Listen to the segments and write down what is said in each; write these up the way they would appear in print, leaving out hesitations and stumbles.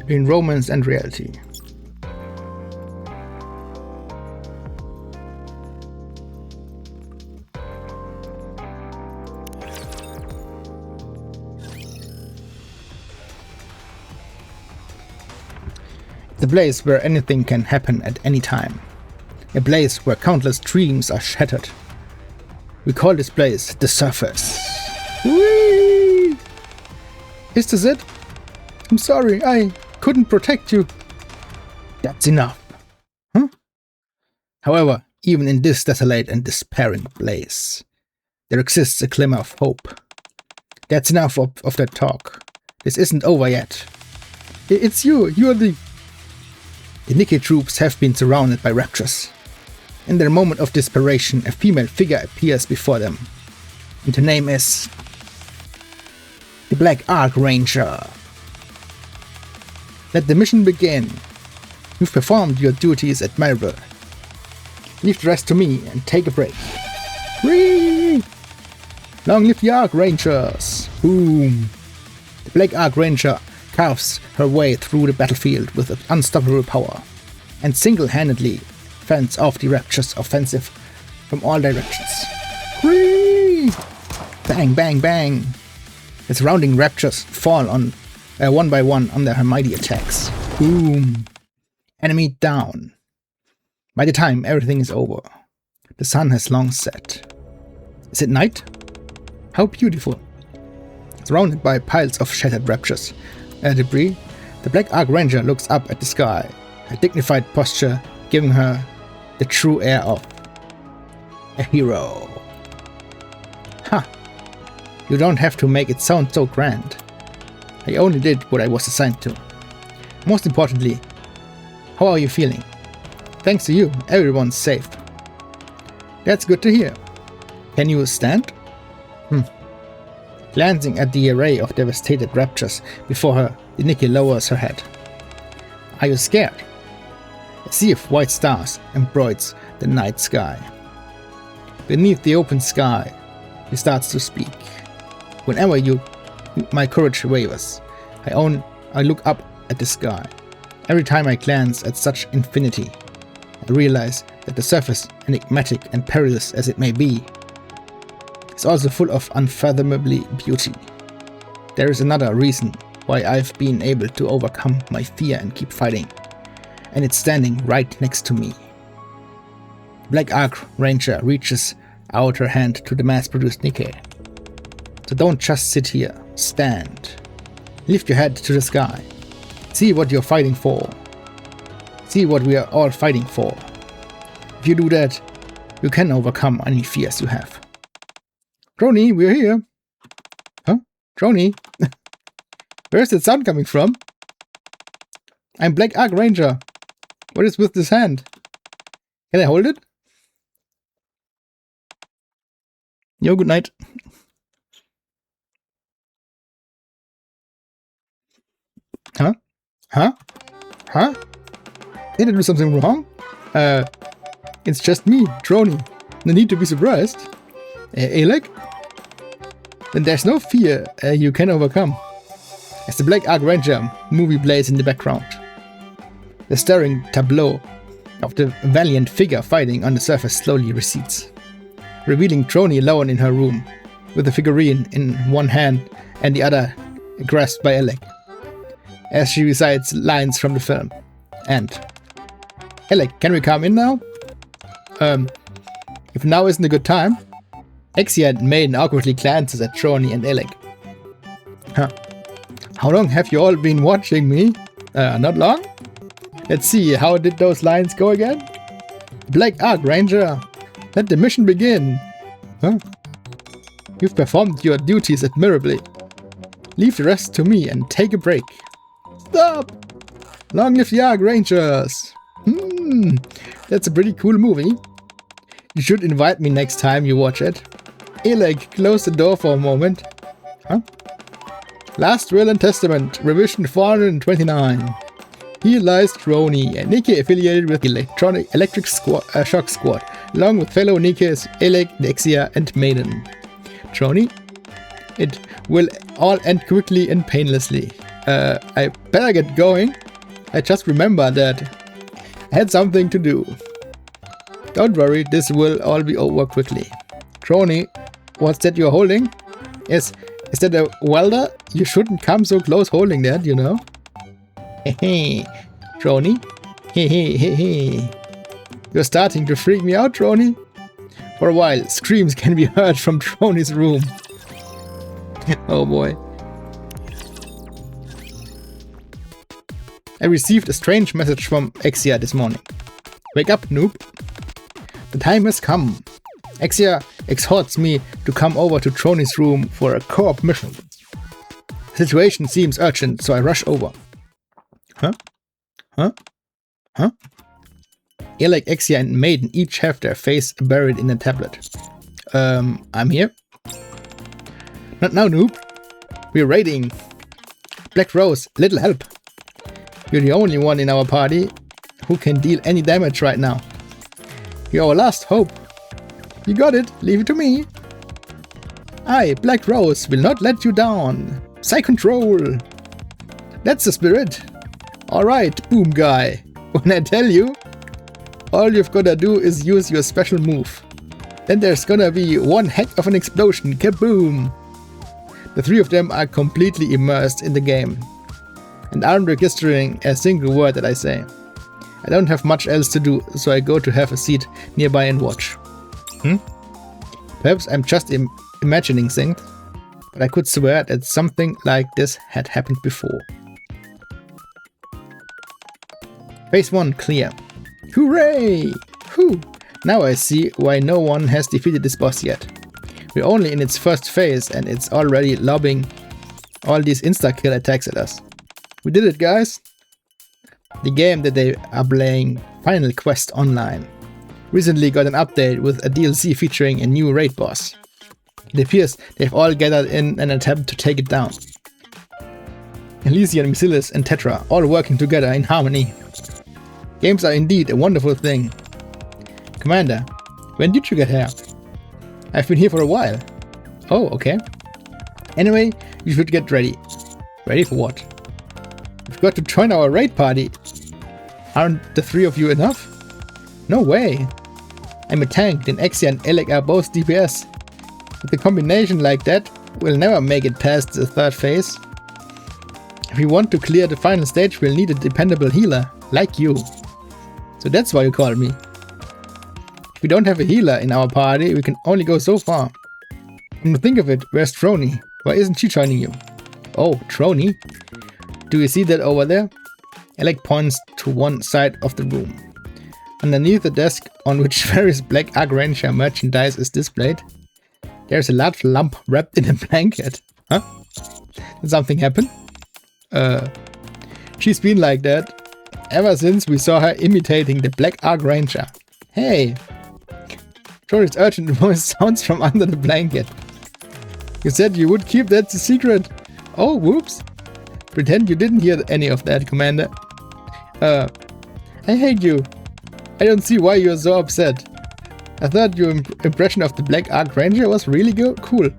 in romance and reality. The place where anything can happen at any time. A place where countless dreams are shattered. We call this place the surface. Whee! Is this it? I'm sorry, I couldn't protect you. That's enough. Huh? However, even in this desolate and despairing place, there exists a glimmer of hope. That's enough of that talk. This isn't over yet. It's you. You're the... The Nikke troops have been surrounded by raptors. In their moment of desperation, a female figure appears before them. And her name is... the D.Ark Ranger. Let the mission begin. You've performed your duties admirable. Leave the rest to me and take a break. Whee! Long live the Ark Rangers! Boom! The D.Ark Ranger carves her way through the battlefield with unstoppable power, and single-handedly fends off the raptors' offensive from all directions. Whee! Bang, bang, bang! The surrounding raptors fall on one by one under her mighty attacks. Boom! Enemy down. By the time everything is over, the sun has long set. Is it night? How beautiful! Surrounded by piles of shattered raptors and debris, the D.Ark Ranger looks up at the sky, her dignified posture giving her the true air of a hero. Ha! You don't have to make it sound so grand. I only did what I was assigned to. Most importantly, how are you feeling? Thanks to you, everyone's safe. That's good to hear. Can you stand? Glancing at the array of devastated raptors before her, the Nikke lowers her head. Are you scared? A sea of white stars embroids the night sky. Beneath the open sky, he starts to speak. Whenever my courage wavers, I look up at the sky. Every time I glance at such infinity, I realize that the surface, enigmatic and perilous as it may be, is also full of unfathomable beauty. There is another reason why I've been able to overcome my fear and keep fighting, and it's standing right next to me. D.Ark Ranger reaches out her hand to the mass-produced Nikke. So don't just sit here, stand. Lift your head to the sky. See what you're fighting for. See what we are all fighting for. If you do that, you can overcome any fears you have. Droney, we're here. Huh? Droney? Where's that sound coming from? I'm D.Ark Ranger. What is with this hand? Can I hold it? Yo, good night. Huh? Huh? Huh? Did I do something wrong? It's just me, Droney. No need to be surprised. Alec? Then there's no fear you can overcome. As the D.Ark Ranger movie plays in the background, the stirring tableau of the valiant figure fighting on the surface slowly recedes, revealing Droney alone in her room, with the figurine in one hand and the other grasped by Alec, as she recites lines from the film. And, Alec, can we come in now? If now isn't a good time. Exia and Maiden awkwardly glances at Droney and Alec. Huh. How long have you all been watching me? Not long? Let's see, how did those lines go again? D.Ark Ranger, let the mission begin. Huh? You've performed your duties admirably. Leave the rest to me and take a break. Stop! Long live the Ark Rangers! That's a pretty cool movie. You should invite me next time you watch it. Alec, close the door for a moment. Huh? Last Will and Testament, revision 429. Here lies Droney, a Nikke affiliated with the Electric Shock Squad, along with fellow Nikkes Alec, Exia, and Maiden. Droney, it will all end quickly and painlessly. I better get going. I just remembered that I had something to do. Don't worry, this will all be over quickly. Trony, what's that you're holding? Is that a welder? You shouldn't come so close holding that, you know? Hey, Trony. Hey. You're starting to freak me out, Trony. For a while, screams can be heard from Trony's room. Oh boy. I received a strange message from Exia this morning. Wake up, noob. The time has come. Exia exhorts me to come over to Trony's room for a co-op mission. The situation seems urgent, so I rush over. Huh? Alec, Exia and Maiden each have their face buried in a tablet. I'm here. Not now, noob. We're raiding. Black Rose, little help. You're the only one in our party who can deal any damage right now. You're our last hope. You got it, leave it to me. I, Black Rose, will not let you down. Psy control. That's the spirit. Alright, boom guy. When I tell you, all you've gotta do is use your special move. Then there's gonna be one heck of an explosion, kaboom! The three of them are completely immersed in the game and aren't registering a single word that I say. I don't have much else to do, so I go to have a seat nearby and watch. Perhaps I'm just imagining things, but I could swear that something like this had happened before. Phase 1 clear. Hooray! Whew! Now I see why no one has defeated this boss yet. We're only in its first phase and it's already lobbing all these insta-kill attacks at us. We did it, guys! The game that they are playing, Final Quest Online, recently got an update with a DLC featuring a new raid boss. It appears they've all gathered in an attempt to take it down. Elysian, Mixilus and Tetra all working together in harmony. Games are indeed a wonderful thing. Commander, when did you get here? I've been here for a while. Oh, okay. Anyway, you should get ready. Ready for what? You've got to join our raid party. Aren't the three of you enough? No way. I'm a tank, then Exia and Alec are both DPS. With a combination like that, we'll never make it past the third phase. If we want to clear the final stage, we'll need a dependable healer, like you. So that's why you called me. If we don't have a healer in our party, we can only go so far. Come to think of it, where's Trony? Why isn't she joining you? Oh, Trony? Do you see that over there? Alec points to one side of the room. Underneath the desk on which various Black Ark Ranger merchandise is displayed, there's a large lump wrapped in a blanket. Huh? Did something happen? She's been like that ever since we saw her imitating the Black Ark Ranger. Hey! Trony's urgent voice sounds from under the blanket. You said you would keep that a secret. Oh, whoops. Pretend you didn't hear any of that, Commander. I hate you. I don't see why you're so upset. I thought your impression of the Black Ark Ranger was really cool.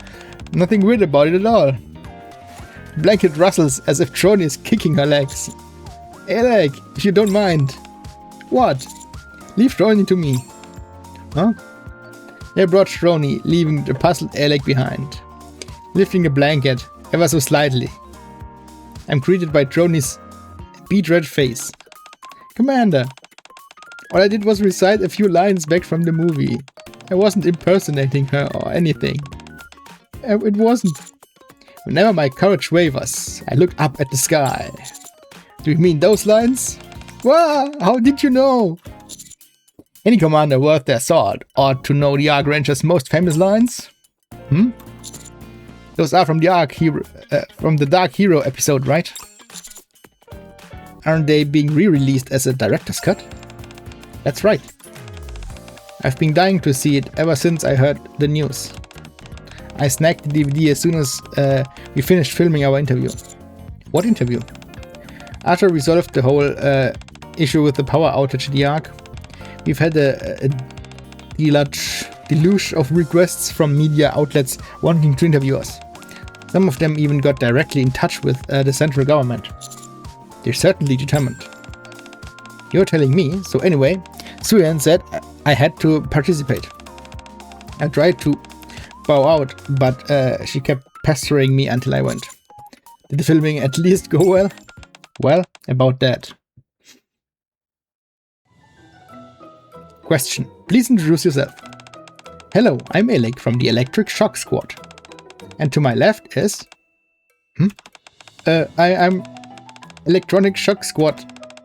Nothing weird about it at all. The blanket rustles as if Trony is kicking her legs. Alec, if you don't mind. What? Leave Trony to me. Huh? They brought Trony, leaving the puzzled Alec behind. Lifting a blanket, ever so slightly. I'm greeted by Trony's beet red face. Commander! All I did was recite a few lines back from the movie. I wasn't impersonating her or anything. It wasn't. Whenever my courage wavers, I look up at the sky. Do you mean those lines? Wow, how did you know? Any commander worth their salt ought to know the Ark Ranger's most famous lines. Those are from the Dark Hero episode, right? Aren't they being re-released as a director's cut? That's right. I've been dying to see it ever since I heard the news. I snagged the DVD as soon as we finished filming our interview. What interview? After we solved the whole issue with the power outage at D.Ark, we've had a deluge of requests from media outlets wanting to interview us. Some of them even got directly in touch with the central government. They're certainly determined. You're telling me, so anyway, Suyan said I had to participate. I tried to bow out, but she kept pestering me until I went. Did the filming at least go well? Well, about that. Question. Please introduce yourself. Hello, I'm Alec from the Electric Shock Squad. And to my left is... I'm Electronic Shock Squad.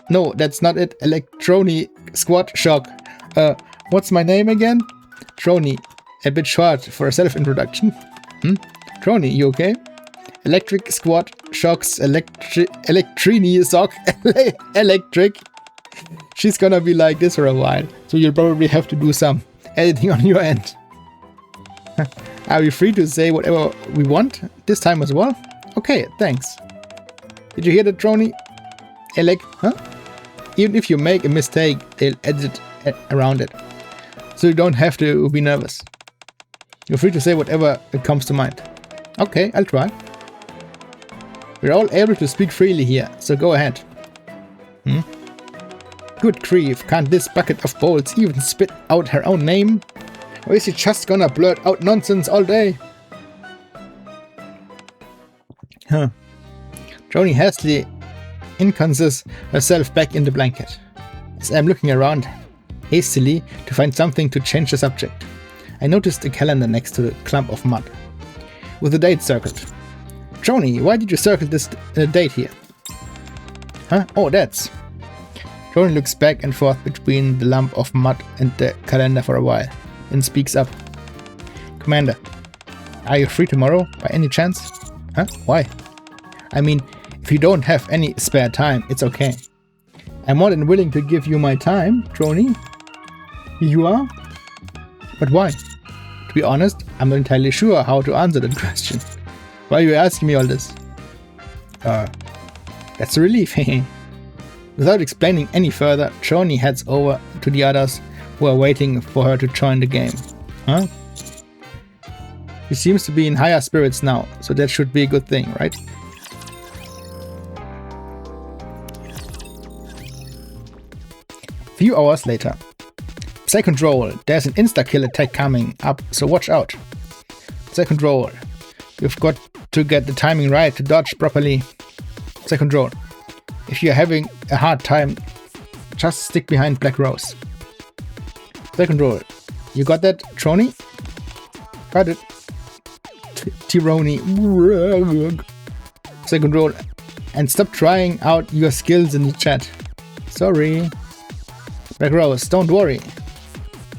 No, that's not it. Electronic Squad Shock. What's my name again? Trony. A bit short for a self-introduction. Trony, you okay? Electric Squad Shocks Electrini Sock Electric. She's gonna be like this for a while, so you'll probably have to do some editing on your end. Are we free to say whatever we want this time as well? Okay, thanks. Did you hear that, Trony? Alec, huh? Even if you make a mistake, they'll edit around it. So you don't have to be nervous. You're free to say whatever comes to mind. Okay, I'll try. We're all able to speak freely here, so go ahead. Good grief, can't this bucket of bolts even spit out her own name? Or is she just gonna blurt out nonsense all day? Joni hastily ensconces herself back in the blanket. As I'm looking around hastily to find something to change the subject, I noticed a calendar next to the clump of mud, with a date circled. Joni, why did you circle this date here? Oh, that's... Joni looks back and forth between the lump of mud and the calendar for a while, and speaks up. Commander, are you free tomorrow, by any chance? Why? I mean, if you don't have any spare time, it's okay. I'm more than willing to give you my time, Joni. You are? But why? To be honest, I'm not entirely sure how to answer that question. Why are you asking me all this? That's a relief. Without explaining any further, Joni heads over to the others who are waiting for her to join the game. He seems to be in higher spirits now, so that should be a good thing, right? Few hours later. Psy-Control, there's an insta-kill attack coming up, so watch out. Psy-Control, you've got to get the timing right to dodge properly. Psy-Control, if you're having a hard time, just stick behind Black Rose. Psy-Control, you got that, Trony? Got it. Tironi. Psy-Control, and stop trying out your skills in the chat. Sorry. Black Rose, don't worry.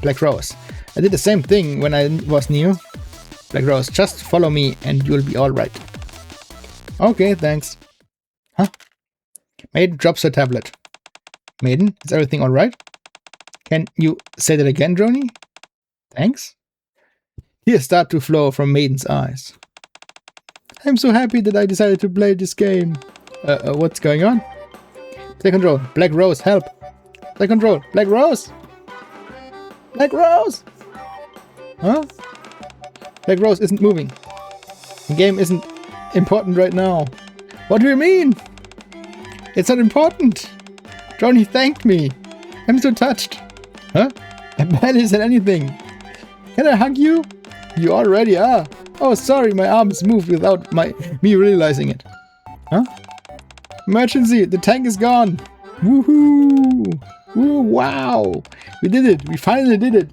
Black Rose, I did the same thing when I was new. Black Rose, just follow me and you'll be alright. Okay, thanks. Maiden drops her tablet. Maiden, is everything alright? Can you say that again, Joni? Thanks. Tears start to flow from Maiden's eyes. I'm so happy that I decided to play this game. What's going on? Psy-Control, Black Rose, help! Psy-Control, Black Rose! Black Rose! Black Rose isn't moving. The game isn't important right now. What do you mean? It's not important. Johnny thanked me. I'm so touched. I barely said anything. Can I hug you? You already are. Oh, sorry, my arms moved without me realizing it. Emergency, the tank is gone. Woohoo! Woo, wow! We did it. We finally did it.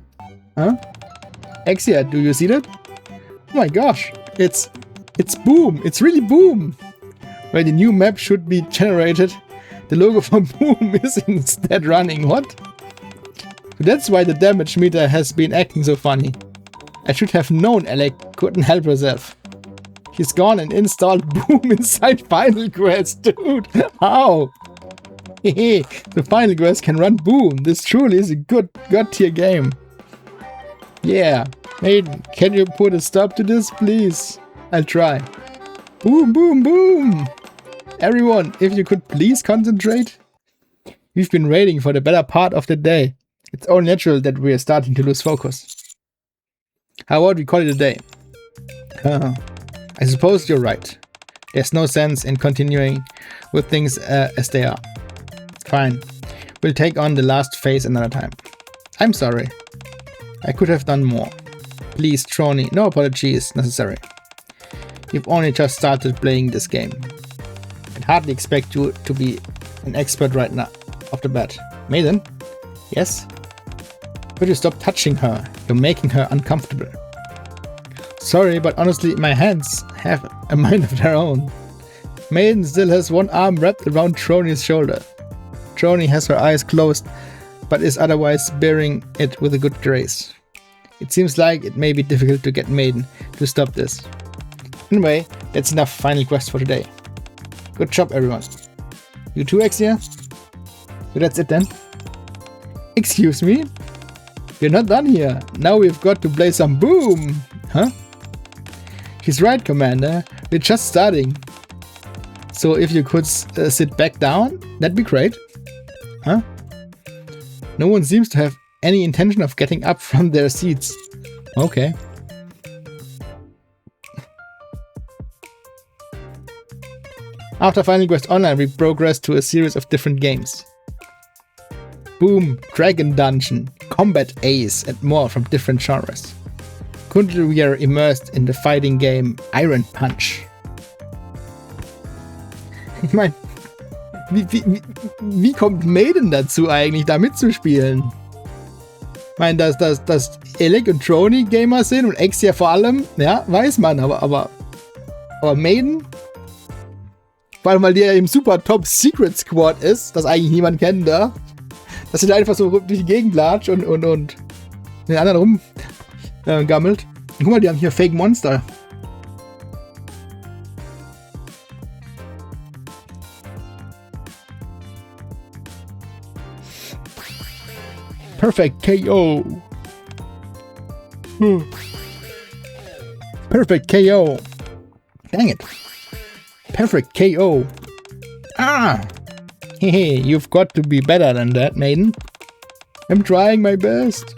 Exia, do you see that? Oh my gosh, it's Boom. It's really Boom. Where the new map should be generated, the logo for Boom is instead running. What? So that's why the damage meter has been acting so funny. I should have known Alec couldn't help herself. She's gone and installed Boom inside Final Quest, dude. How? Hehe, the Final Quest can run Boom. This truly is a good god tier game. Yeah, Maiden, can you put a stop to this, please? I'll try. Boom, boom, boom! Everyone, if you could please concentrate. We've been waiting for the better part of the day. It's only natural that we are starting to lose focus. How about we call it a day? I suppose you're right. There's no sense in continuing with things as they are. Fine. We'll take on the last phase another time. I'm sorry. I could have done more. Please, Trony, no apologies necessary. You've only just started playing this game. I'd hardly expect you to be an expert right now, off the bat. Maiden? Yes? Could you stop touching her? You're making her uncomfortable. Sorry, but honestly, my hands have a mind of their own. Maiden still has one arm wrapped around Trony's shoulder. Trony has her eyes closed, but is otherwise bearing it with a good grace. It seems like it may be difficult to get Maiden to stop this. Anyway, that's enough final quest for today. Good job, everyone. You too, Exia? So that's it then? Excuse me? We're not done here. Now we've got to play some Boom! Huh? He's right, Commander. We're just starting. So if you could sit back down, that'd be great. Huh? No one seems to have any intention of getting up from their seats. Okay. After Final Quest Online, we progressed to a series of different games. Boom, Dragon Dungeon, Combat Ace, and more from different genres. Currently we are immersed in the fighting game Iron Punch. Ich meine, wie kommt Maiden dazu eigentlich, da mitzuspielen? Ich meine, dass Alec und Trony Gamer sind und Exia vor allem, ja, weiß man, aber Maiden? Vor allem, weil die ja im super Top Secret Squad ist, das eigentlich niemand kennt, da. Dass sie da einfach so durch die Gegend latscht und den anderen rumgammelt. Guck mal, die haben hier Fake Monster. Perfect KO. Perfect KO. Dang it. Perfect KO. Ah! Hehe, you've got to be better than that, Maiden. I'm trying my best.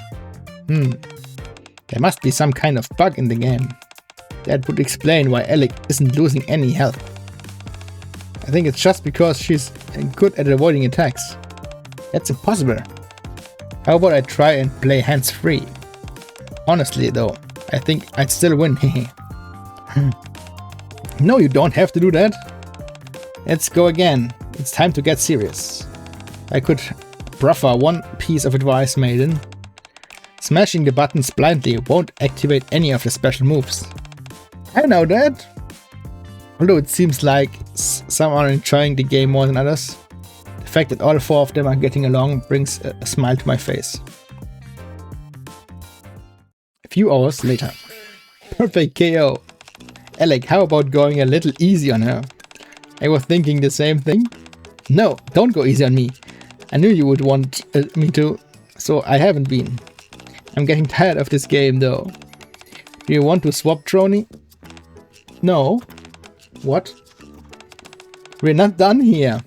There must be some kind of bug in the game. That would explain why Alec isn't losing any health. I think it's just because she's good at avoiding attacks. That's impossible. How about I try and play hands-free? Honestly though, I think I'd still win, hehe. No, you don't have to do that. Let's go again. It's time to get serious. I could proffer one piece of advice, Maiden. Smashing the buttons blindly won't activate any of the special moves. I know that. Although it seems like some are enjoying the game more than others, the fact that all four of them are getting along brings a smile to my face. A few hours later. Perfect KO. Alec, how about going a little easy on her? I was thinking the same thing. No, don't go easy on me. I knew you would want me to, so I haven't been. I'm getting tired of this game though. Do you want to swap, Trony? No. What? We're not done here.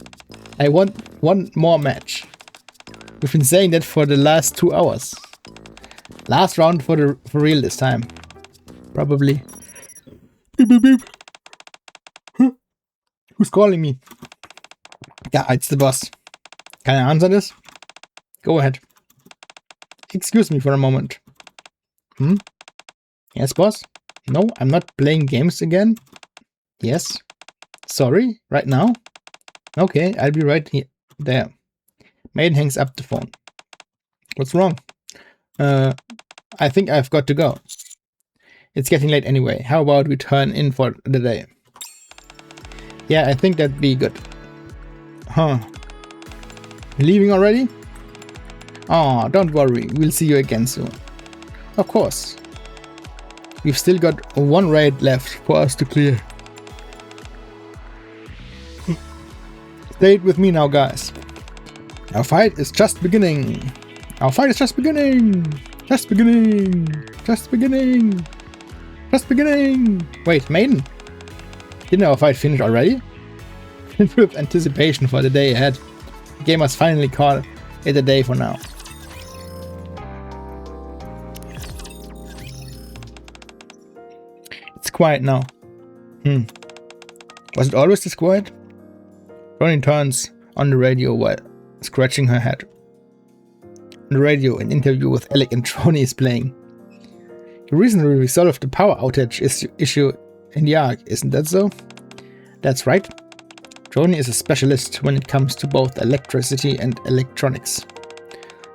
I want one more match. We've been saying that for the last 2 hours. Last round for real this time. Probably. Beep, beep, beep. Huh? Who's calling me? Yeah, it's the boss. Can I answer this? Go ahead. Excuse me for a moment. Yes, boss? No, I'm not playing games again. Yes. Sorry, right now? Okay, I'll be right here. There. Maiden hangs up the phone. What's wrong? I think I've got to go. It's getting late anyway. How about we turn in for the day? Yeah, I think that'd be good. Huh. Leaving already? Oh, don't worry. We'll see you again soon. Of course. We've still got one raid left for us to clear. Stay with me now, guys. Our fight is just beginning. Our fight is just beginning. Just beginning. Just beginning. Just beginning. Wait, Maiden? Didn't our fight finish already? With anticipation for the day ahead, the game must finally call it a day for now. It's quiet now. Was it always this quiet? Ronnie turns on the radio while scratching her head. On the radio, an interview with Alec and Trony is playing. You recently resolved the power outage issue in D.Ark, isn't that so? That's right. Trony is a specialist when it comes to both electricity and electronics.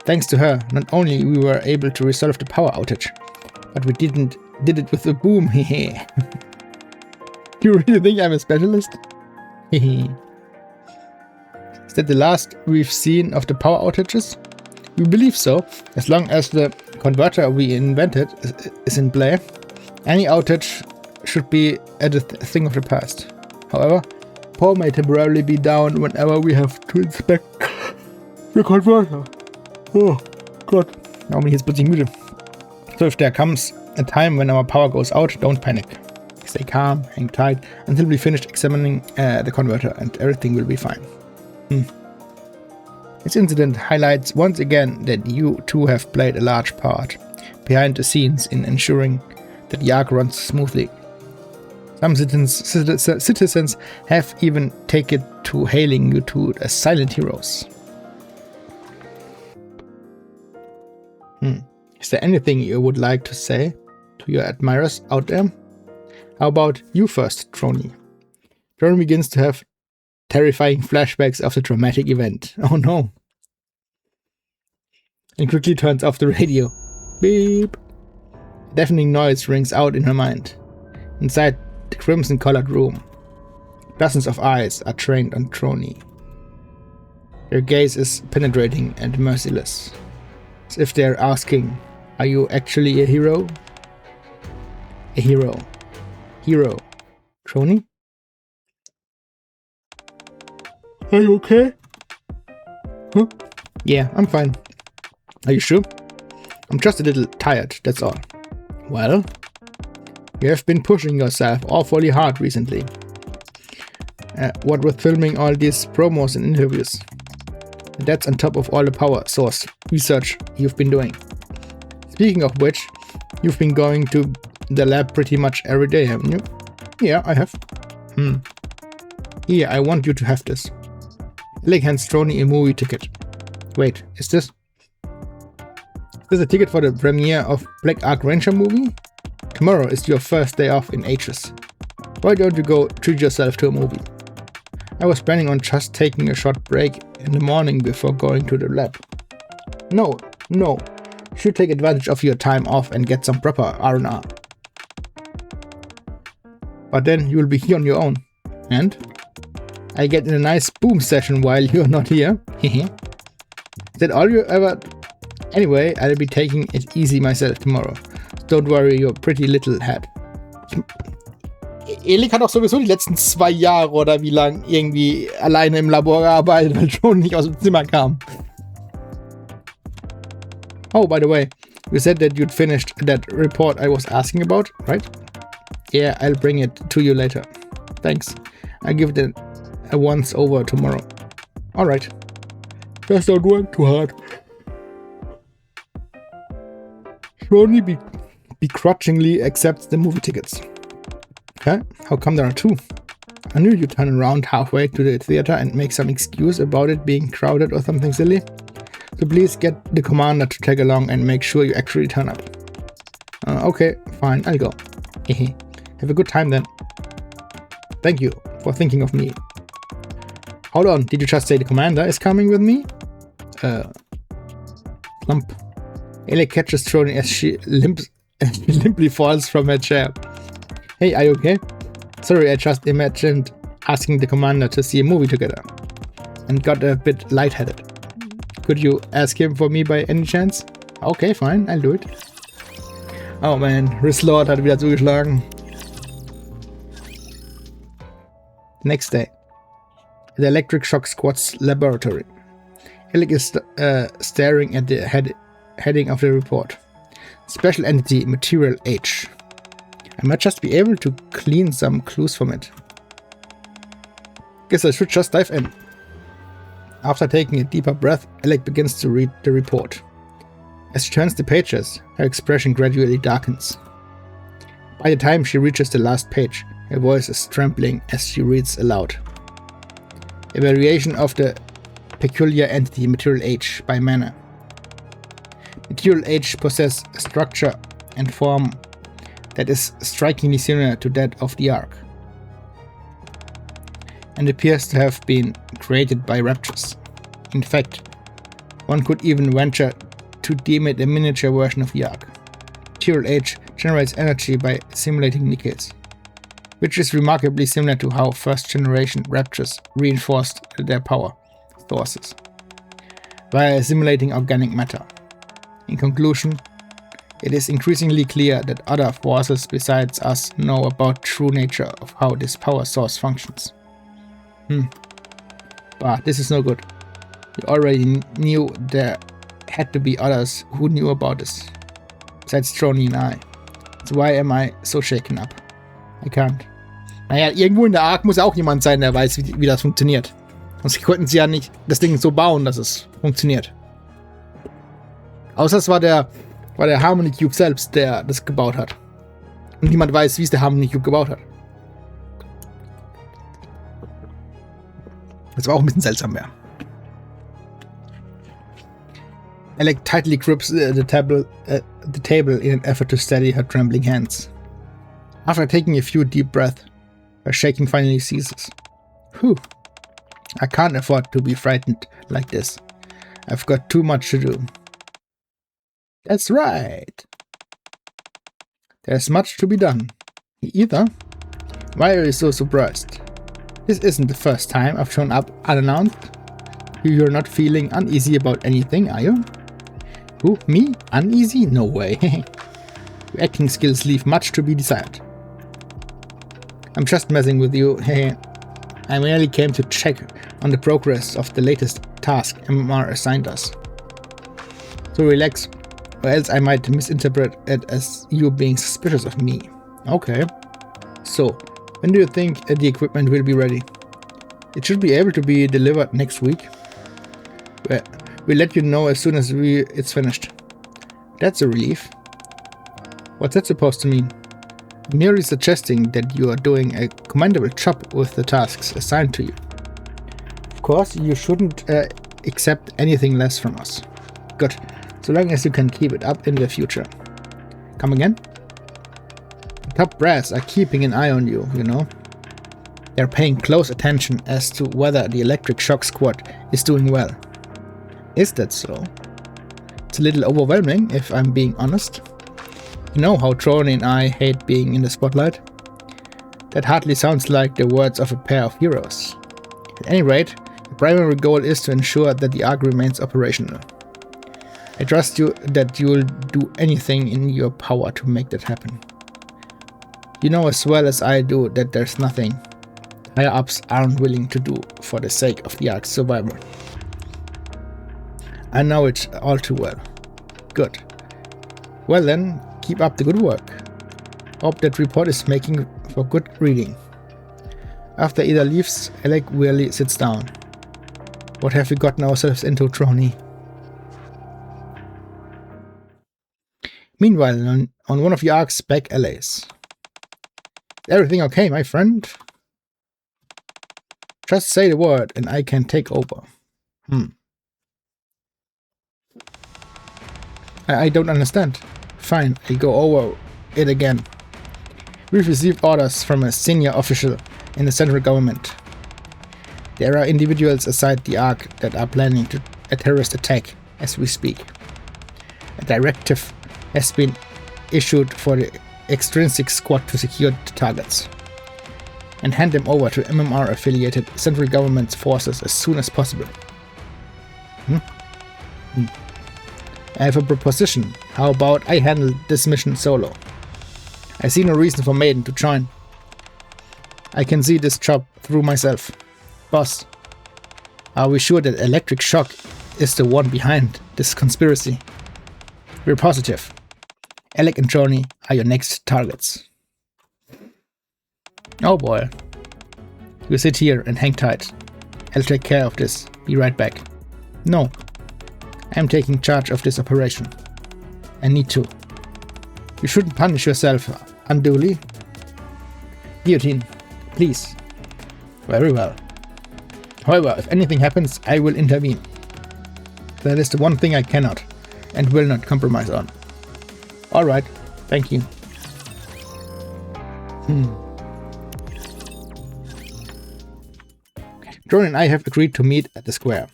Thanks to her, not only we were able to resolve the power outage, but we did it with a boom, hehe. You really think I'm a specialist? Hehe. Is that the last we've seen of the power outages? We believe so, as long as the converter we invented is in play. Any outage should be a thing of the past. However, power may temporarily be down whenever we have to inspect the converter. Oh God, Naomi ist plötzlich müde. So if there comes a time when our power goes out, don't panic. Stay calm, hang tight until we finish examining the converter and everything will be fine. This incident highlights once again that you two have played a large part behind the scenes in ensuring that D.Ark runs smoothly. Some citizens have even taken to hailing you two as silent heroes. Is there anything you would like to say to your admirers out there? How about you first, Trony? Trony begins to have terrifying flashbacks of the dramatic event. Oh no. And quickly turns off the radio. Beep. A deafening noise rings out in her mind. Inside the crimson-colored room, dozens of eyes are trained on Trony. Their gaze is penetrating and merciless, as if they are asking, are you actually a hero? A hero. Hero. Trony? Are you okay? Huh? Yeah, I'm fine. Are you sure? I'm just a little tired, that's all. Well, you have been pushing yourself awfully hard recently. What with filming all these promos and interviews. And that's on top of all the power source research you've been doing. Speaking of which, you've been going to the lab pretty much every day, haven't you? Yeah, I have. Here, I want you to have this. Alec hands Trony a movie ticket. Wait, is this a ticket for the premiere of Black Ark Ranger movie? Tomorrow is your first day off in ages. Why don't you go treat yourself to a movie? I was planning on just taking a short break in the morning before going to the lab. No. You should take advantage of your time off and get some proper R&R. But then you'll be here on your own. And I get in a nice boom session while you're not here. Is that all you ever... Anyway, I'll be taking it easy myself tomorrow. Don't worry your pretty little head. Alec hat auch sowieso die letzten 2 Jahre oder wie lang irgendwie alleine im Labor gearbeitet, weil schon nicht aus dem Zimmer kam. Oh, by the way, you said that you'd finished that report I was asking about, right? Yeah, I'll bring it to you later. Thanks. I'll give it a once over tomorrow. Alright. Just don't work too hard. Trony begrudgingly accepts the movie tickets. Okay, how come there are 2? I knew you'd turn around halfway to the theater and make some excuse about it being crowded or something silly. So please get the commander to tag along and make sure you actually turn up. Okay, fine, I'll go. Have a good time then. Thank you for thinking of me. Hold on, did you just say the commander is coming with me? Plump. Alec catches Trony as she limply falls from her chair. Hey, are you okay? Sorry, I just imagined asking the commander to see a movie together and got a bit lightheaded. Could you ask him for me by any chance? Okay, fine, I'll do it. Oh man, Rislord hat wieder zugeschlagen. Next day. At the Electric Shock Squad's laboratory. Alec is staring at the heading of the report. Special Entity Material H. I might just be able to clean some clues from it. Guess I should just dive in. After taking a deeper breath, Alec begins to read the report. As she turns the pages, her expression gradually darkens. By the time she reaches the last page, Her voice is trembling as she reads aloud. A variation of the peculiar entity Material Age by Mana. Material Age possess a structure and form that is strikingly similar to that of D.Ark, and appears to have been created by raptures. In fact, one could even venture to deem it a miniature version of D.Ark. Material Age generates energy by simulating Nikkes, which is remarkably similar to how first-generation raptures reinforced their power sources, via simulating organic matter. In conclusion, it is increasingly clear that other forces besides us know about true nature of how this power source functions. But this is no good. We already knew there had to be others who knew about this, besides Trony and I. So why am I so shaken up? I can't. Naja, irgendwo in der Ark muss auch jemand sein, der weiß, wie das funktioniert. Sonst könnten sie ja nicht das Ding so bauen, dass es funktioniert. Außer es war der Harmony Cube selbst, der das gebaut hat. Und niemand weiß, wie es der Harmony Cube gebaut hat. Das war auch ein bisschen seltsam, ja. Alec tightly grips the table in an effort to steady her trembling hands. After taking a few deep breaths, her shaking finally ceases. Whew. I can't afford to be frightened like this. I've got too much to do. That's right. There's much to be done. Either. Why are you so surprised? This isn't the first time I've shown up unannounced. You're not feeling uneasy about anything, are you? Who? Me? Uneasy? No way. Your acting skills leave much to be desired. I'm just messing with you. I merely came to check on the progress of the latest task MMR assigned us. So relax, or else I might misinterpret it as you being suspicious of me. Okay. So, when do you think the equipment will be ready? It should be able to be delivered next week. We'll let you know as soon as it's finished. That's a relief. What's that supposed to mean? I'm merely suggesting that you are doing a commendable job with the tasks assigned to you. Of course, you shouldn't accept anything less from us. Good, so long as you can keep it up in the future. Come again? The top brass are keeping an eye on you, you know. They're paying close attention as to whether the Electric Shock Squad is doing well. Is that so? It's a little overwhelming, if I'm being honest. You know how Trony and I hate being in the spotlight? That hardly sounds like the words of a pair of heroes. At any rate, the primary goal is to ensure that the Ark remains operational. I trust you that you'll do anything in your power to make that happen. You know as well as I do that there's nothing higher-ups aren't willing to do for the sake of the Ark's survival. I know it all too well. Good. Well then, keep up the good work. Hope that report is making for good reading. After Ida leaves, Alec wearily sits down. What have we gotten ourselves into, Trony? Meanwhile, on one of the Ark's back allays. Everything okay, my friend? Just say the word and I can take over. I don't understand. Fine, I'll go over it again. We've received orders from a senior official in the central government. There are individuals aside the Ark that are planning a terrorist attack as we speak. A directive has been issued for the extrinsic squad to secure the targets and hand them over to MMR-affiliated central government forces as soon as possible. I have a proposition. How about I handle this mission solo? I see no reason for Maiden to join. I can see this job through myself. Boss, are we sure that Electric Shock is the one behind this conspiracy? We're positive. Alec and Trony are your next targets. Oh boy. You sit here and hang tight. I'll take care of this. Be right back. No. I'm taking charge of this operation. I need to. You shouldn't punish yourself unduly. Guillotine, please. Very well. However, if anything happens, I will intervene. That is the one thing I cannot and will not compromise on. Alright, thank you. Drone and I have agreed to meet at the square.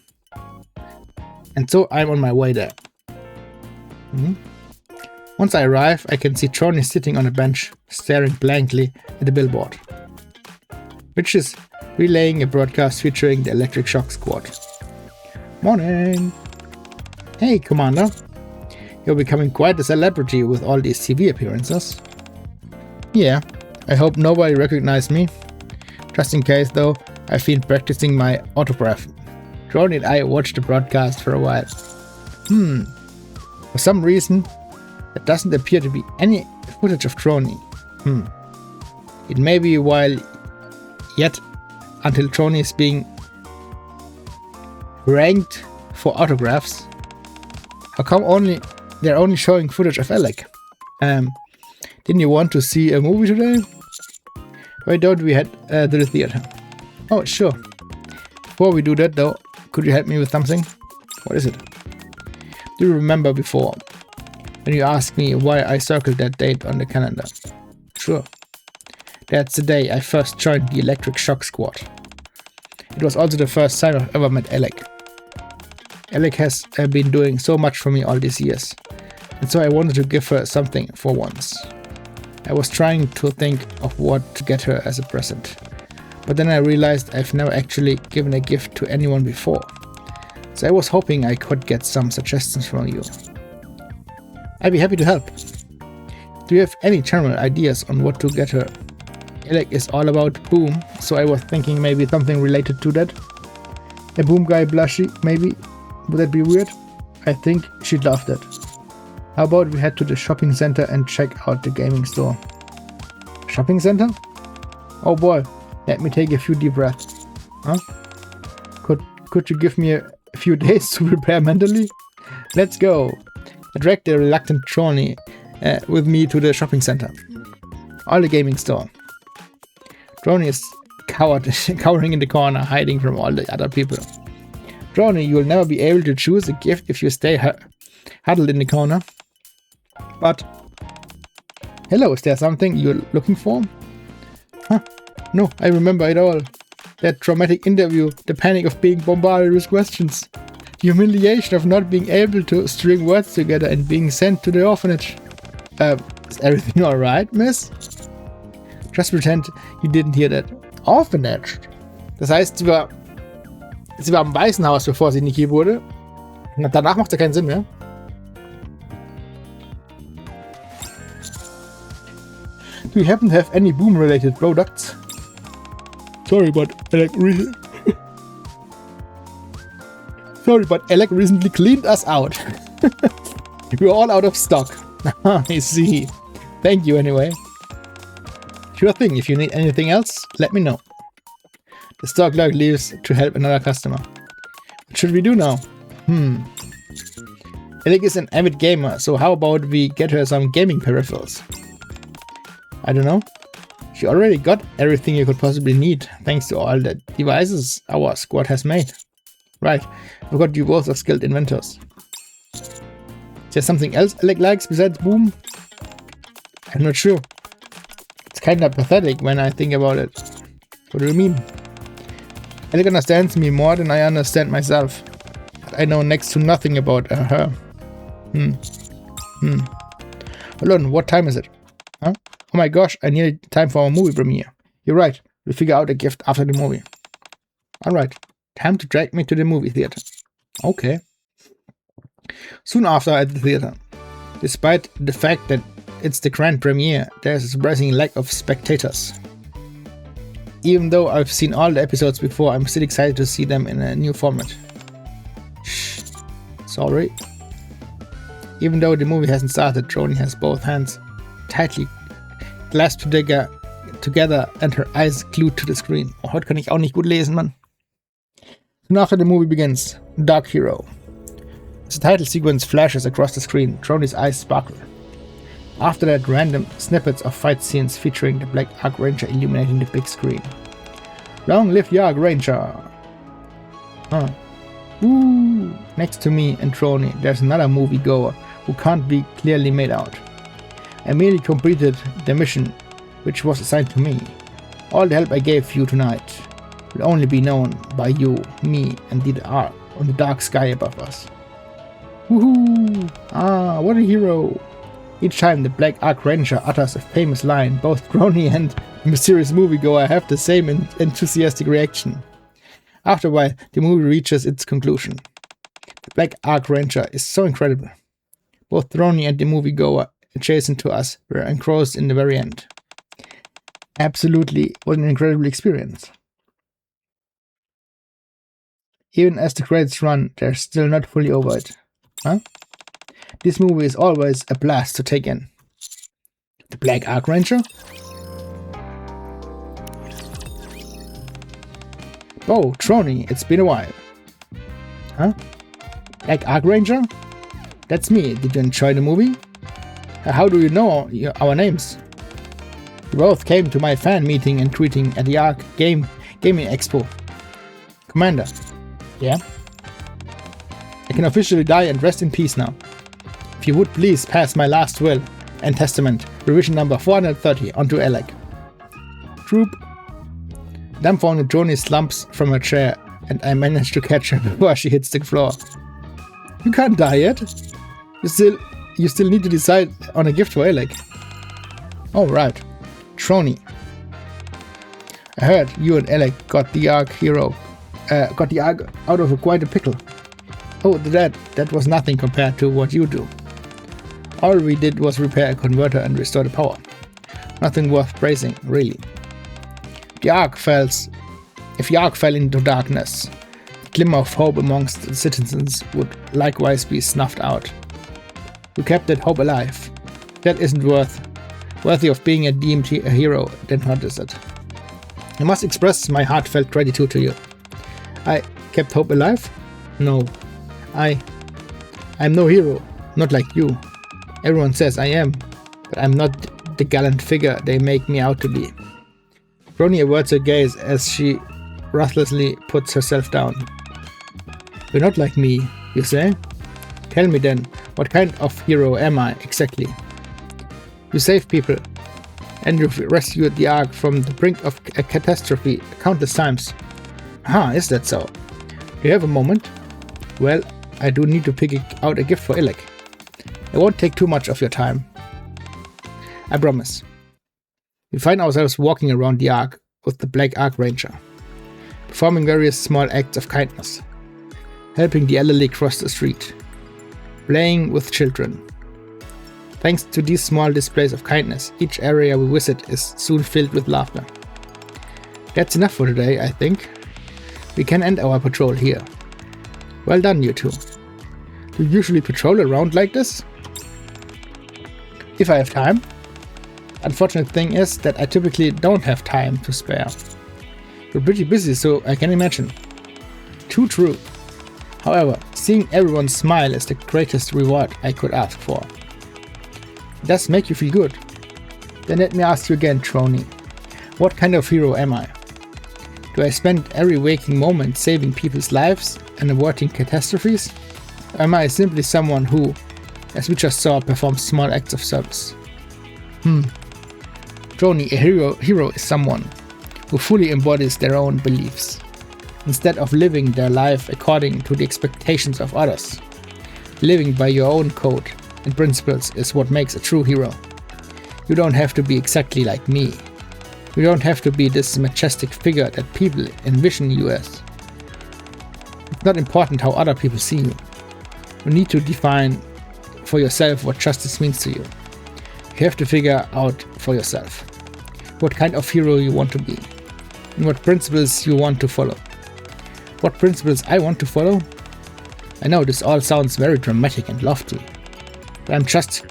And so I'm on my way there. Once I arrive, I can see Trony sitting on a bench, staring blankly at the billboard, which is relaying a broadcast featuring the Electric Shock Squad. Morning! Hey, Commander. You're becoming quite a celebrity with all these TV appearances. Yeah, I hope nobody recognized me. Just in case though, I've been practicing my autograph. Trony and I watched the broadcast for a while. For some reason, there doesn't appear to be any footage of Trony. It may be a while yet until Trony is being ranked for autographs. How come they're only showing footage of Alec? Didn't you want to see a movie today? Why don't we head to the theater? Oh, sure. Before we do that though, could you help me with something? What is it? Do you remember before when you asked me why I circled that date on the calendar? Sure. That's the day I first joined the Electric Shock Squad. It was also the first time I've ever met Alec. Alec has been doing so much for me all these years, and so I wanted to give her something for once. I was trying to think of what to get her as a present, but then I realized I've never actually given a gift to anyone before, so I was hoping I could get some suggestions from you. I'd be happy to help. Do you have any general ideas on what to get her? Alec is all about Boom, so I was thinking maybe something related to that. A Boom guy blushy, maybe? Would that be weird? I think she'd love that. How about we head to the shopping center and check out the gaming store? Shopping center? Oh boy, let me take a few deep breaths. Huh? Could you give me a few days to prepare mentally? Let's go. I dragged the reluctant Trony with me to the shopping center. Or the gaming store. Trony is cowering in the corner, hiding from all the other people. Trony, you will never be able to choose a gift if you stay huddled in the corner. But... Hello, is there something you're looking for? Huh? No, I remember it all. That traumatic interview, the panic of being bombarded with questions, the humiliation of not being able to string words together and being sent to the orphanage. Is everything alright, miss? Just pretend you didn't hear that. Orphanage? Das heißt, sie war im Waisenhaus, bevor sie Nikke wurde. Und danach macht es ja keinen Sinn mehr. Do you happen to have any Boom-related products? Sorry, but Alec recently cleaned us out. We're all out of stock. I see. Thank you anyway. Sure thing, if you need anything else, let me know. The store clerk leaves to help another customer. What should we do now? Alec is an avid gamer, so how about we get her some gaming peripherals? I don't know. She already got everything you could possibly need, thanks to all the devices our squad has made. Right, I forgot you both are skilled inventors. Is there something else Alec likes besides Boom? I'm not sure. It's kinda pathetic when I think about it. What do you mean? Alec understands me more than I understand myself. But I know next to nothing about her. Hold on, what time is it? Huh? Oh my gosh, I needed time for our movie premiere. You're right, we'll figure out a gift after the movie. Alright, time to drag me to the movie theater. Okay. Soon after at the theater. Despite the fact that it's the grand premiere, there's a surprising lack of spectators. Even though I've seen all the episodes before, I'm still excited to see them in a new format. Shh. Sorry. Even though the movie hasn't started, Trony has both hands tightly clasped together and her eyes glued to the screen. Oh, heute kann ich auch nicht gut lesen, Mann. Soon after the movie begins, Dark Hero. As the title sequence flashes across the screen, Trony's eyes sparkle. After that, random snippets of fight scenes featuring the Black Ark Ranger illuminating the big screen. Long live the Ark Ranger! Woo! Next to me and Trony, there's another moviegoer who can't be clearly made out. I merely completed the mission which was assigned to me. All the help I gave you tonight will only be known by you, me, and D.Ark on the dark sky above us. Woohoo! Ah, what a hero! Each time the Black Ark Ranger utters a famous line, both Trony and the mysterious moviegoer have the same enthusiastic reaction. After a while, the movie reaches its conclusion. The Black Ark Ranger is so incredible. Both Trony and the moviegoer adjacent to us were engrossed in the very end. Absolutely, what an incredible experience. Even as the credits run, they're still not fully over it. Huh? This movie is always a blast to take in. The Black Ark Ranger? Oh, Trony, it's been a while. Huh? Black Ark Ranger? That's me. Did you enjoy the movie? How do you know our names? We both came to my fan meeting and tweeting at the Ark Gaming Expo. Commander. Yeah? I can officially die and rest in peace now. If you would please pass my last will and testament, revision number 430, onto Alec. Troop. Dumbfounded Trony slumps from her chair, and I manage to catch her before she hits the floor. You can't die yet. You still need to decide on a gift for Alec. Oh right, Trony. I heard you and Alec got the Ark out of quite a pickle. Oh, that was nothing compared to what you do. All we did was repair a converter and restore the power. Nothing worth praising, really. If the Ark fell into darkness, the glimmer of hope amongst the citizens would likewise be snuffed out. You kept that hope alive. That isn't worthy of being a deemed hero, then what is it? I must express my heartfelt gratitude to you. I kept hope alive? No. I'm no hero, not like you. Everyone says I am, but I'm not the gallant figure they make me out to be. Trony averts her gaze as she ruthlessly puts herself down. You're not like me, you say? Tell me then, what kind of hero am I exactly? You save people, and you've rescued the Ark from the brink of a catastrophe countless times. Ah, is that so? Do you have a moment? Well, I do need to pick out a gift for Alec. I won't take too much of your time. I promise. We find ourselves walking around the Ark with the Black Ark Ranger, performing various small acts of kindness, helping the elderly cross the street, playing with children. Thanks to these small displays of kindness, each area we visit is soon filled with laughter. That's enough for today, I think. We can end our patrol here. Well done, you two. Do you usually patrol around like this? If I have time. Unfortunate thing is that I typically don't have time to spare. You're pretty busy, so I can imagine. Too true. However, seeing everyone smile is the greatest reward I could ask for. It does make you feel good. Then let me ask you again, Trony. What kind of hero am I? Do I spend every waking moment saving people's lives and averting catastrophes? Or am I simply someone who, as we just saw, performs small acts of service? Trony, a hero is someone who fully embodies their own beliefs, instead of living their life according to the expectations of others. Living by your own code and principles is what makes a true hero. You don't have to be exactly like me. You don't have to be this majestic figure that people envision you as. It's not important how other people see you. You need to define for yourself what justice means to you. You have to figure out for yourself what kind of hero you want to be and what principles you want to follow. What principles I want to follow? I know this all sounds very dramatic and lofty, but I'm just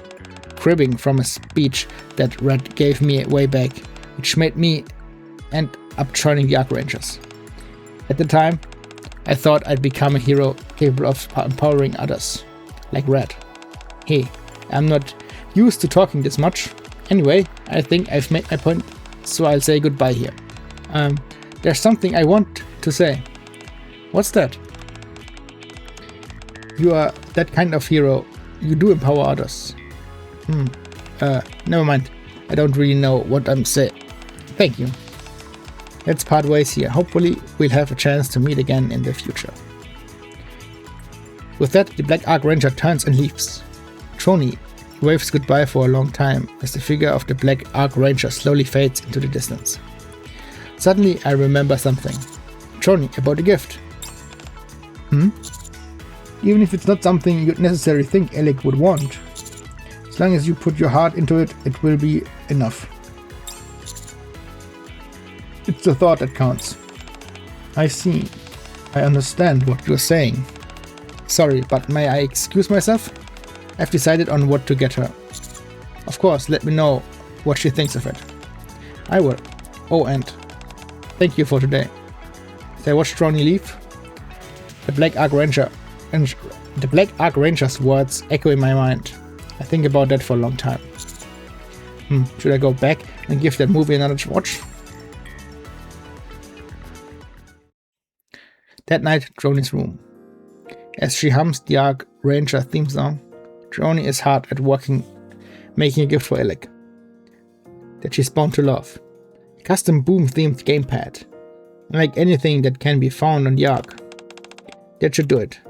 cribbing from a speech that Red gave me way back, which made me end up joining the Ark Rangers. At the time, I thought I'd become a hero capable of empowering others, like Red. Hey, I'm not used to talking this much. Anyway, I think I've made my point, so I'll say goodbye here. There's something I want to say. What's that? You are that kind of hero. You do empower others. Never mind. I don't really know what I'm saying. Thank you. Let's part ways here. Hopefully we'll have a chance to meet again in the future. With that, the Black Ark Ranger turns and leaves. Trony waves goodbye for a long time as the figure of the Black Ark Ranger slowly fades into the distance. Suddenly I remember something. Trony, about a gift. Even if it's not something you'd necessarily think Alec would want. As long as you put your heart into it, it will be enough. It's the thought that counts. I see. I understand what you're saying. Sorry, but may I excuse myself? I've decided on what to get her. Of course, let me know what she thinks of it. I will. Oh, and thank you for today. As I watched Trony leave, the Black Ark Ranger's words echo in my mind. I think about that for a long time. Should I go back and give that movie another watch? That night, Trony's room. As she hums the D.Ark Ranger theme song, Trony is hard at working, making a gift for Alec that she's bound to love. A custom boom-themed gamepad, unlike anything that can be found on D.Ark. That should do it.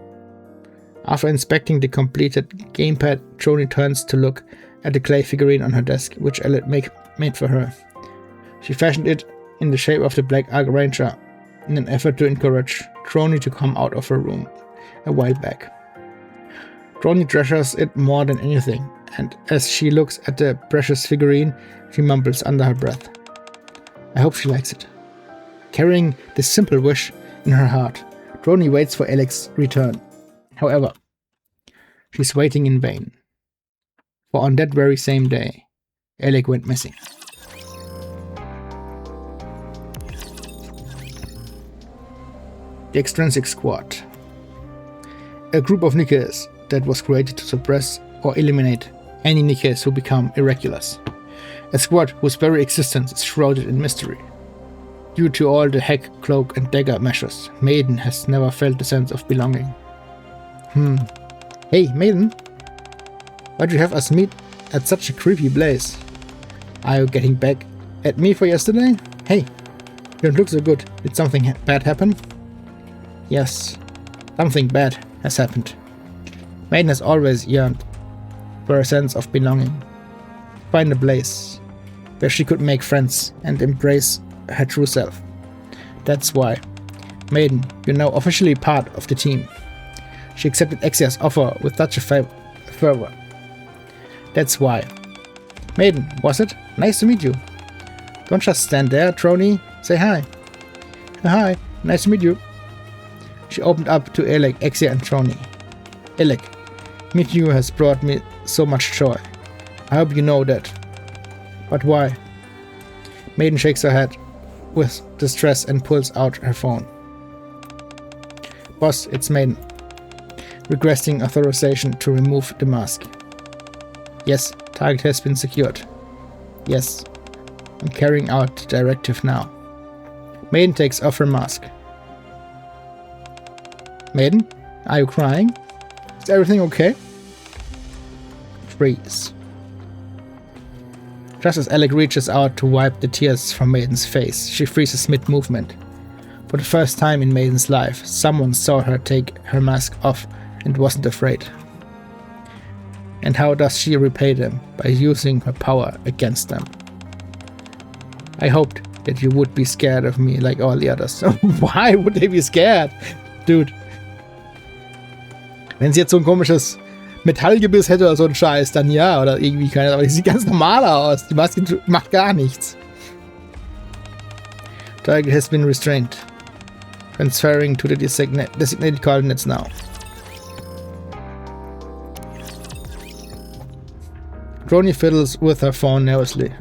After inspecting the completed gamepad, Trony turns to look at the clay figurine on her desk, which Alec made for her. She fashioned it in the shape of the Black Ark Ranger in an effort to encourage Trony to come out of her room a while back. Trony treasures it more than anything, and as she looks at the precious figurine, she mumbles under her breath. I hope she likes it. Carrying this simple wish in her heart, Trony waits for Alec's return. However, she's waiting in vain. For on that very same day, Alec went missing. The Extrinsic Squad. A group of Nikkes that was created to suppress or eliminate any Nikkes who become irregulars. A squad whose very existence is shrouded in mystery. Due to all the hack, cloak and dagger measures, Maiden has never felt a sense of belonging. Hey, Maiden? Why'd you have us meet at such a creepy place? Are you getting back at me for yesterday? Hey, you don't look so good. Did something bad happen? Yes, something bad has happened. Maiden has always yearned for a sense of belonging. Find a place where she could make friends and embrace her true self. That's why, Maiden, you're now officially part of the team. She accepted Exia's offer with such a fervor. That's why. Maiden, was it? Nice to meet you. Don't just stand there, Trony. Say hi. Hi, nice to meet you. She opened up to Alec, Exia and Trony. Alec, meeting you has brought me so much joy. I hope you know that. But why? Maiden shakes her head with distress and pulls out her phone. Boss, it's Maiden. Requesting authorization to remove the mask. Yes, target has been secured. Yes, I'm carrying out the directive now. Maiden takes off her mask. Maiden, are you crying? Is everything okay? Freeze. Just as Alec reaches out to wipe the tears from Maiden's face, she freezes mid-movement. For the first time in Maiden's life, someone saw her take her mask off and wasn't afraid. And how does she repay them? By using her power against them. I hoped that you would be scared of me like all the others. Why would they be scared? Dude. Wenn sie jetzt so ein komisches Metallgebiss hätte oder so ein Scheiß, dann ja, oder irgendwie keine, aber die sieht ganz normal aus. Die Maske macht gar nichts. Target has been restrained. Transferring to the designated coordinates now. Trony fiddles with her phone nervously.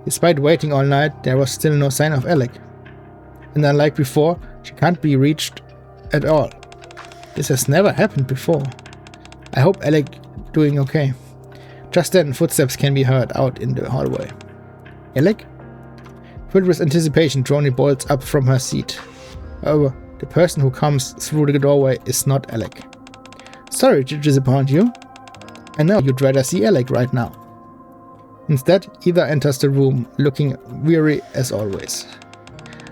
Despite waiting all night, there was still no sign of Alec. And unlike before, she can't be reached at all. This has never happened before. I hope Alec doing okay. Just then, footsteps can be heard out in the hallway. Alec? Filled with anticipation, Droney bolts up from her seat. However, the person who comes through the doorway is not Alec. Sorry to disappoint you. I know you'd rather see Alec right now. Instead, Ida enters the room, looking weary as always.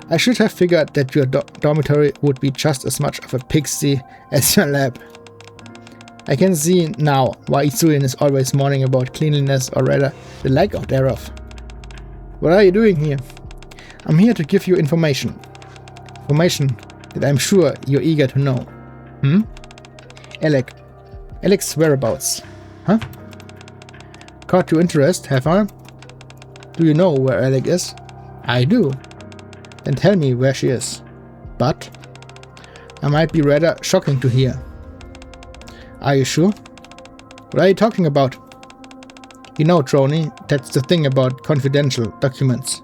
I should have figured that your dormitory would be just as much of a pigsty as your lab. I can see now why Itsuin is always mourning about cleanliness, or rather, the lack of thereof. What are you doing here? I'm here to give you information. Information that I'm sure you're eager to know. Alec's whereabouts. Huh? Caught your interest, have I? Do you know where Alec is? I do. Then tell me where she is. But I might be rather shocking to hear. Are you sure? What are you talking about? You know, Droney, that's the thing about confidential documents.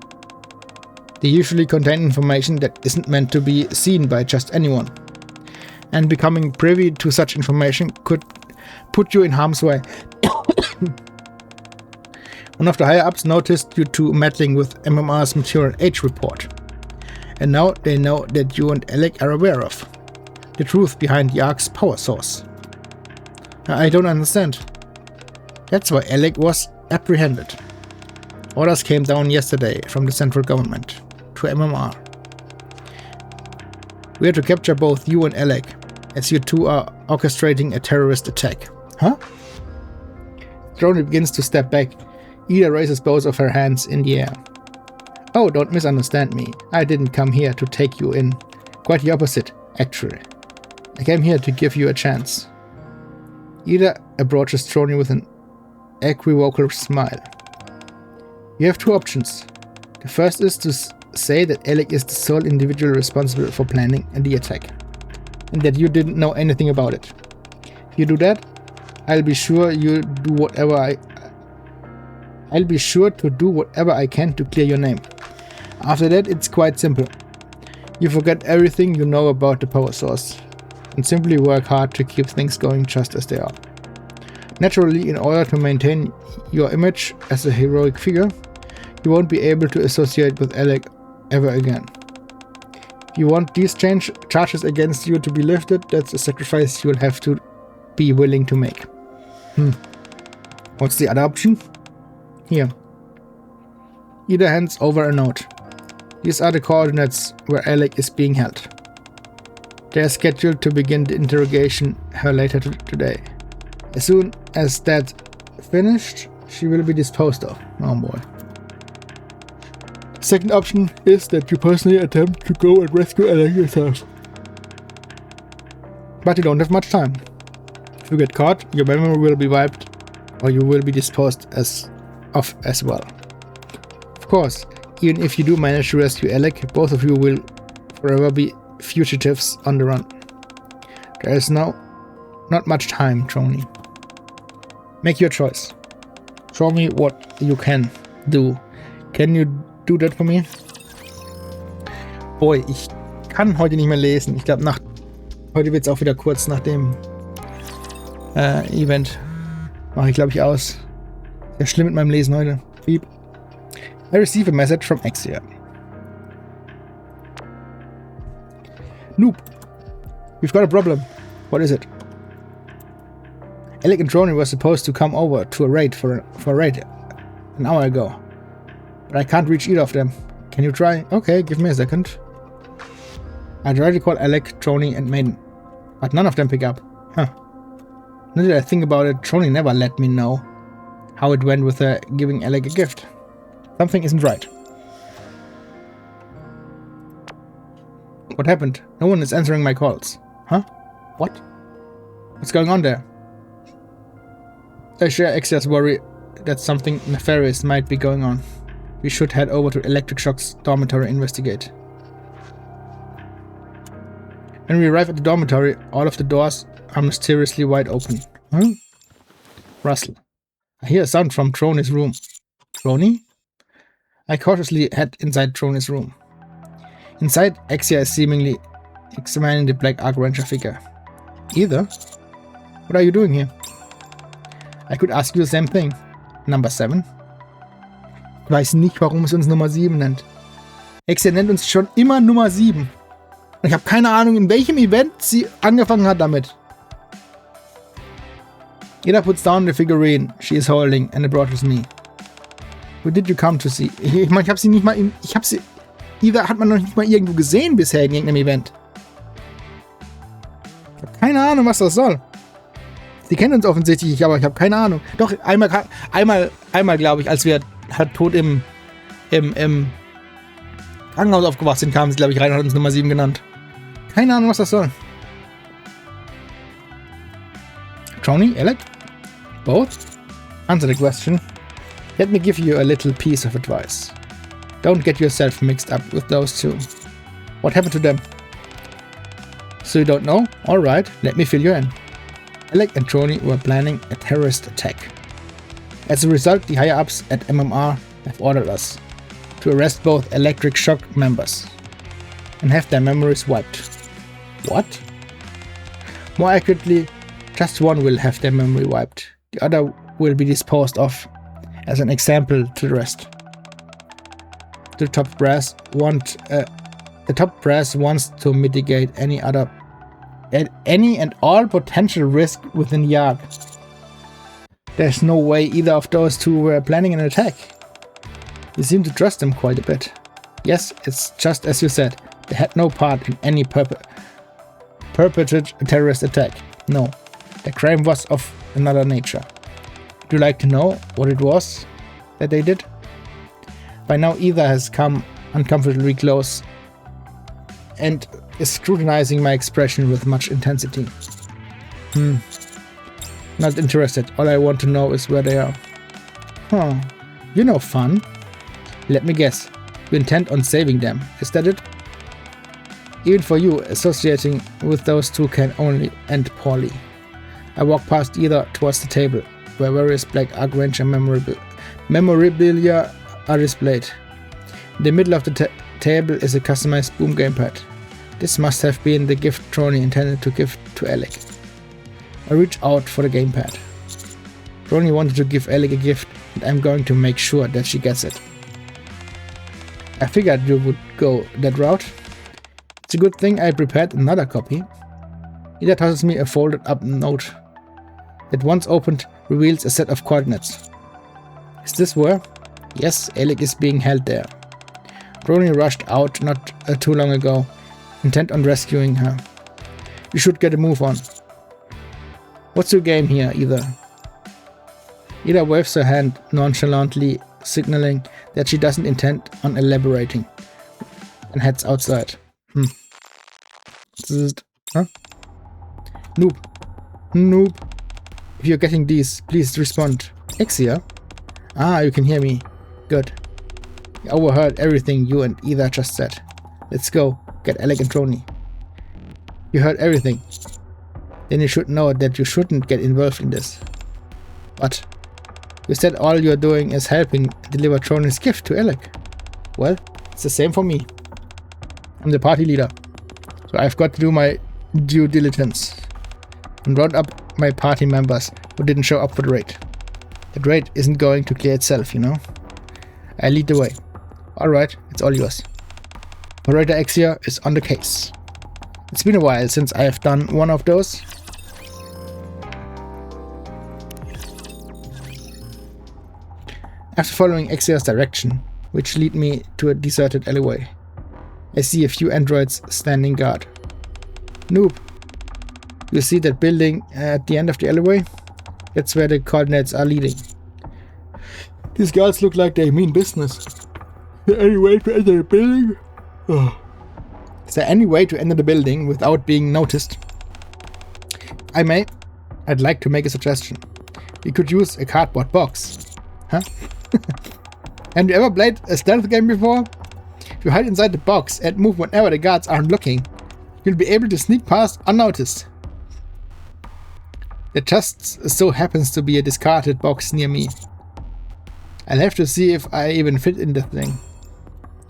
They usually contain information that isn't meant to be seen by just anyone. And becoming privy to such information could put you in harm's way. One of the higher-ups noticed you two meddling with MMR's Material Age report. And now they know that you and Alec are aware of the truth behind D.Ark's power source. I don't understand. That's why Alec was apprehended. Orders came down yesterday from the central government to MMR. We are to capture both you and Alec, as you two are orchestrating a terrorist attack. Huh? Droney begins to step back. Ida raises both of her hands in the air. Oh, don't misunderstand me. I didn't come here to take you in. Quite the opposite, actually. I came here to give you a chance. Ida approaches Droney with an equivocal smile. You have two options. The first is to say that Alec is the sole individual responsible for planning the attack, and that you didn't know anything about it. If you do that, I'll be sure to do whatever I can to clear your name. After that, it's quite simple. You forget everything you know about the power source, and simply work hard to keep things going just as they are. Naturally, in order to maintain your image as a heroic figure, you won't be able to associate with Alec ever again. If you want these charges against you to be lifted, that's a sacrifice you'll have to be willing to make. What's the other option? Here. Ida hands over a note. These are the coordinates where Alec is being held. They are scheduled to begin the interrogation her later today. As soon as that's finished, she will be disposed of. Oh boy. Second option is that you personally attempt to go and rescue Alec yourself. But you don't have much time. If you get caught, your memory will be wiped, or you will be disposed of as well. Of course, even if you do manage to rescue Alec, both of you will forever be fugitives on the run. There is not much time, Droney. Make your choice. Show me what you can do. Can you do that for me? Boy, ich kann heute nicht mehr lesen. Ich glaube, heute wird es auch wieder kurz nach dem Event. Mache ich, glaube ich, aus. Sehr schlimm mit meinem Lesen heute. Beep. I receive a message from Exia. Noob. We've got a problem. What is it? Alec and Droney were supposed to come over to a raid for a raid an hour ago. But I can't reach either of them. Can you try? Okay, give me a second. I tried to call Alec, Droney, and Maiden, but none of them pick up. Huh. Now that I think about it, Droney never let me know how it went with her giving Alec a gift. Something isn't right. What happened? No one is answering my calls. Huh? What? What's going on there? I share Exia's worry that something nefarious might be going on. We should head over to Electric Shock's dormitory and investigate. When we arrive at the dormitory, all of the doors are mysteriously wide open. Huh? Rustle. I hear a sound from Droney's room. Droney? I cautiously head inside Droney's room. Inside, Exia is seemingly examining the Black Ark Ranger figure. Either? What are you doing here? I could ask you the same thing. Number 7? Ich weiß nicht, warum es uns Nummer 7 nennt. Exia nennt uns schon immer Nummer 7. Und ich habe keine Ahnung, in welchem Event sie angefangen hat damit. Ida puts down the figurine she is holding and it brought with me. Who did you come to see? Ich meine, ich habe sie nicht mal in... Ida hat man noch nicht mal irgendwo gesehen bisher in irgendeinem Event. Ich habe keine Ahnung, was das soll. Sie kennen uns offensichtlich, aber ich habe keine Ahnung. Doch, einmal glaube ich, als wir halt tot im Krankenhaus aufgewacht sind, kamen sie, glaube ich, rein und hat uns Nummer 7 genannt. Keine Ahnung, was das soll. Tony, Alec? Both? Answer the question. Let me give you a little piece of advice. Don't get yourself mixed up with those two. What happened to them? So you don't know? Alright, let me fill you in. Alec and Tony were planning a terrorist attack. As a result, the higher-ups at MMR have ordered us to arrest both Electric Shock members and have their memories wiped. What? More accurately, just one will have their memory wiped. The other will be disposed of as an example to the rest. The top brass wants to mitigate any and all potential risk within D.Ark. There's no way either of those two were planning an attack. You seem to trust them quite a bit. Yes, it's just as you said. They had no part in any perpetrated terrorist attack. No, the crime was of another nature. Would you like to know what it was that they did? By now either has come uncomfortably close and is scrutinizing my expression with much intensity. Not interested. All I want to know is where they are. Huh. You know fun. Let me guess. You intend on saving them. Is that it? Even for you, associating with those two can only end poorly. I walk past either towards the table, where various Black Ark Ranger memorabilia are displayed. In the middle of the table is a customized boom gamepad. This must have been the gift Trony intended to give to Alec. I reach out for the gamepad. Trony wanted to give Alec a gift, and I'm going to make sure that she gets it. I figured you would go that route. It's a good thing I prepared another copy. Ida tosses me a folded up note that once opened reveals a set of coordinates. Is this where? Yes, Alec is being held there. Trony rushed out not too long ago, intent on rescuing her. You should get a move on. What's your game here, Ida? Ida waves her hand nonchalantly, signaling that she doesn't intend on elaborating, and heads outside. Huh? Noob. If you're getting these, please respond. Exia? Ah, you can hear me. Good. I overheard everything you and Ida just said. Let's go. Get Alec and Trony. You heard everything. Then you should know that you shouldn't get involved in this. But you said all you're doing is helping deliver Trony's gift to Alec. Well, it's the same for me. I'm the party leader, so I've got to do my due diligence and round up my party members who didn't show up for the raid. The raid isn't going to clear itself, you know. I lead the way. Alright, it's all yours. Operator Exia is on the case. It's been a while since I have done one of those. After following Exia's direction, which lead me to a deserted alleyway, I see a few androids standing guard. Noob, you see that building at the end of the alleyway? That's where the coordinates are leading. These guards look like they mean business. Is there any way to enter the building? Is there any way to enter the building without being noticed? I'd like to make a suggestion. We could use a cardboard box. Huh? Have you ever played a stealth game before? If you hide inside the box and move whenever the guards aren't looking, you'll be able to sneak past unnoticed. There just so happens to be a discarded box near me. I'll have to see if I even fit in the thing.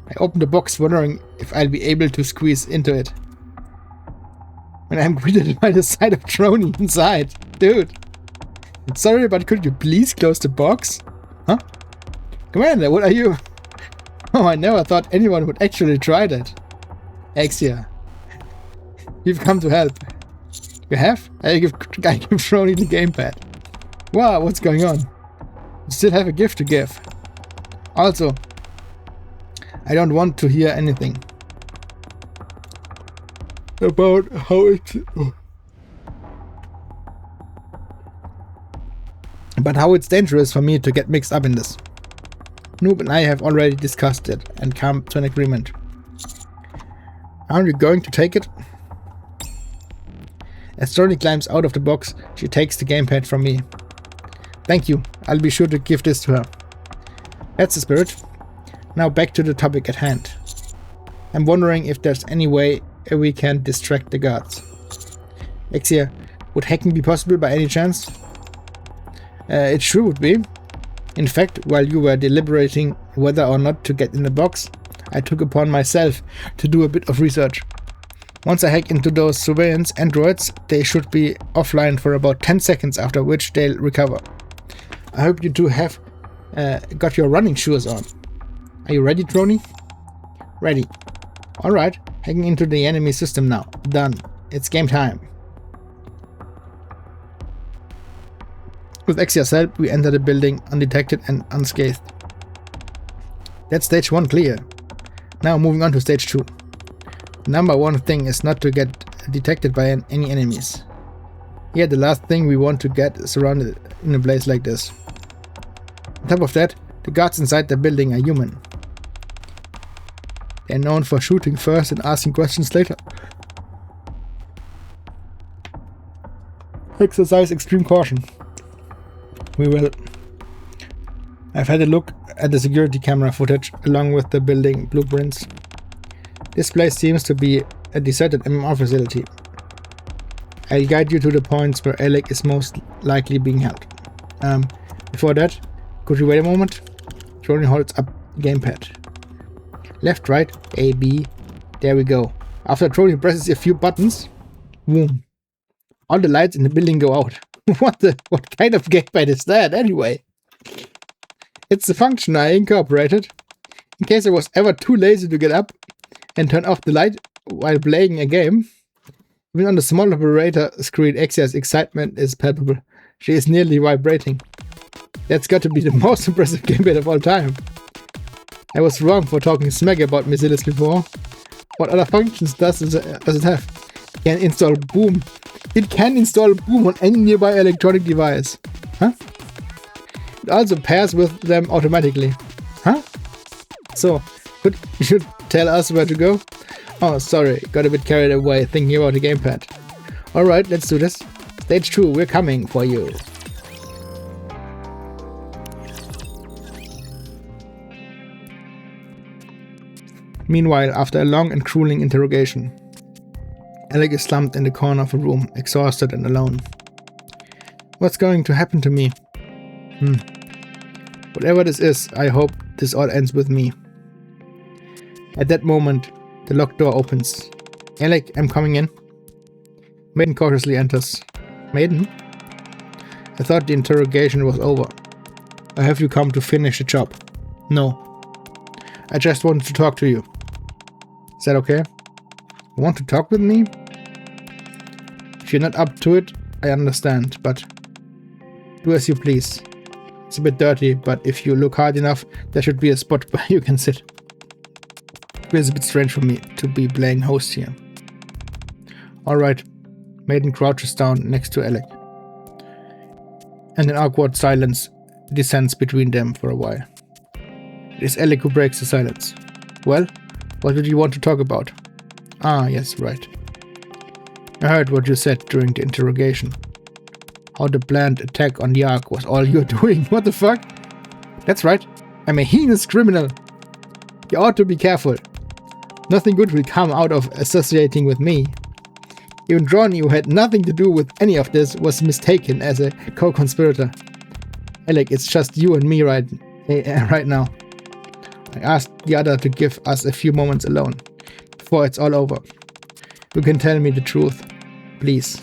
I open the box wondering if I'll be able to squeeze into it. When I'm greeted by the sight of Trony inside. Dude. Sorry, but could you please close the box? Huh? Commander, what are you? Oh, I never thought anyone would actually try that. Exia, you've come to help. You have? I give Trony the gamepad. Wow, what's going on? You still have a gift to give. Also, I don't want to hear anything about how it's... But how it's dangerous for me to get mixed up in this. Noob and I have already discussed it and come to an agreement. Aren't you going to take it? As Trony climbs out of the box, she takes the gamepad from me. Thank you, I'll be sure to give this to her. That's the spirit. Now back to the topic at hand. I'm wondering if there's any way we can distract the guards. Exia, would hacking be possible by any chance? It sure would be. In fact, while you were deliberating whether or not to get in the box, I took upon myself to do a bit of research. Once I hack into those surveillance androids, they should be offline for about 10 seconds, after which they'll recover. I hope you two have got your running shoes on. Are you ready, Trony? Ready. Alright, hacking into the enemy system now. Done. It's game time. With Exia's help, we enter the building undetected and unscathed. That's stage 1 clear. Now moving on to stage 2. Number one thing is not to get detected by any enemies. Here, the last thing we want to get is surrounded in a place like this. On top of that, the guards inside the building are human. They are known for shooting first and asking questions later. Exercise extreme caution. We will. I've had a look at the security camera footage along with the building blueprints. This place seems to be a deserted MMR facility. I'll guide you to the points where Alec is most likely being held. Before that, could you wait a moment? Trony holds up the gamepad. Left, right, A, B. There we go. After Trony presses a few buttons, boom. All the lights in the building go out. What kind of gamepad is that anyway? It's the function I incorporated. In case I was ever too lazy to get up and turn off the light while playing a game. Even on the small operator screen, Exia's excitement is palpable. She is nearly vibrating. That's got to be the most impressive gamepad of all time. I was wrong for talking smack about Missilis before. What other functions does it have? It can install Boom. It can install Boom on any nearby electronic device. Huh? It also pairs with them automatically. Huh? So, you should tell us where to go? Oh, sorry, got a bit carried away thinking about the gamepad. Alright, let's do this. Stage 2, we're coming for you. Meanwhile, after a long and grueling interrogation, Alec is slumped in the corner of a room, exhausted and alone. What's going to happen to me? Whatever this is, I hope this all ends with me. At that moment, the locked door opens. Alec, I'm coming in. Maiden cautiously enters. Maiden? I thought the interrogation was over. Or have you come to finish the job? No. I just wanted to talk to you. Is that okay? You want to talk with me? If you're not up to it, I understand, but do as you please. It's a bit dirty, but if you look hard enough, there should be a spot where you can sit. It feels a bit strange for me to be playing host here. Alright. Maiden crouches down next to Alec. And an awkward silence descends between them for a while. It is Alec who breaks the silence. Well, what did you want to talk about? Ah, yes, right. I heard what you said during the interrogation. How the planned attack on D.Ark was all you're doing. What the fuck? That's right. I'm a heinous criminal. You ought to be careful. Nothing good will come out of associating with me. Even Ron, who had nothing to do with any of this, was mistaken as a co-conspirator. Alec, it's just you and me right now. I asked the other to give us a few moments alone, before it's all over. You can tell me the truth, please.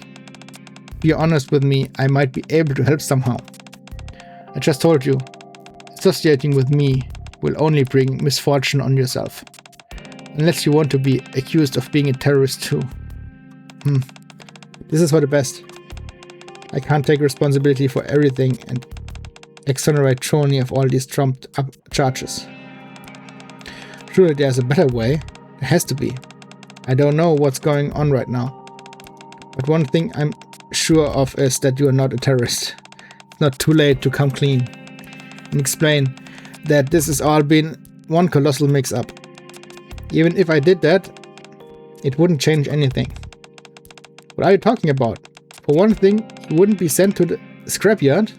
If you're honest with me, I might be able to help somehow. I just told you, associating with me will only bring misfortune on yourself. Unless you want to be accused of being a terrorist too. This is for the best. I can't take responsibility for everything and exonerate Trony of all these trumped up charges. Surely there's a better way. There has to be. I don't know what's going on right now. But one thing I'm sure of is that you are not a terrorist. It's not too late to come clean and explain that this has all been one colossal mix-up. Even if I did that, it wouldn't change anything. What are you talking about? For one thing, you wouldn't be sent to the scrapyard.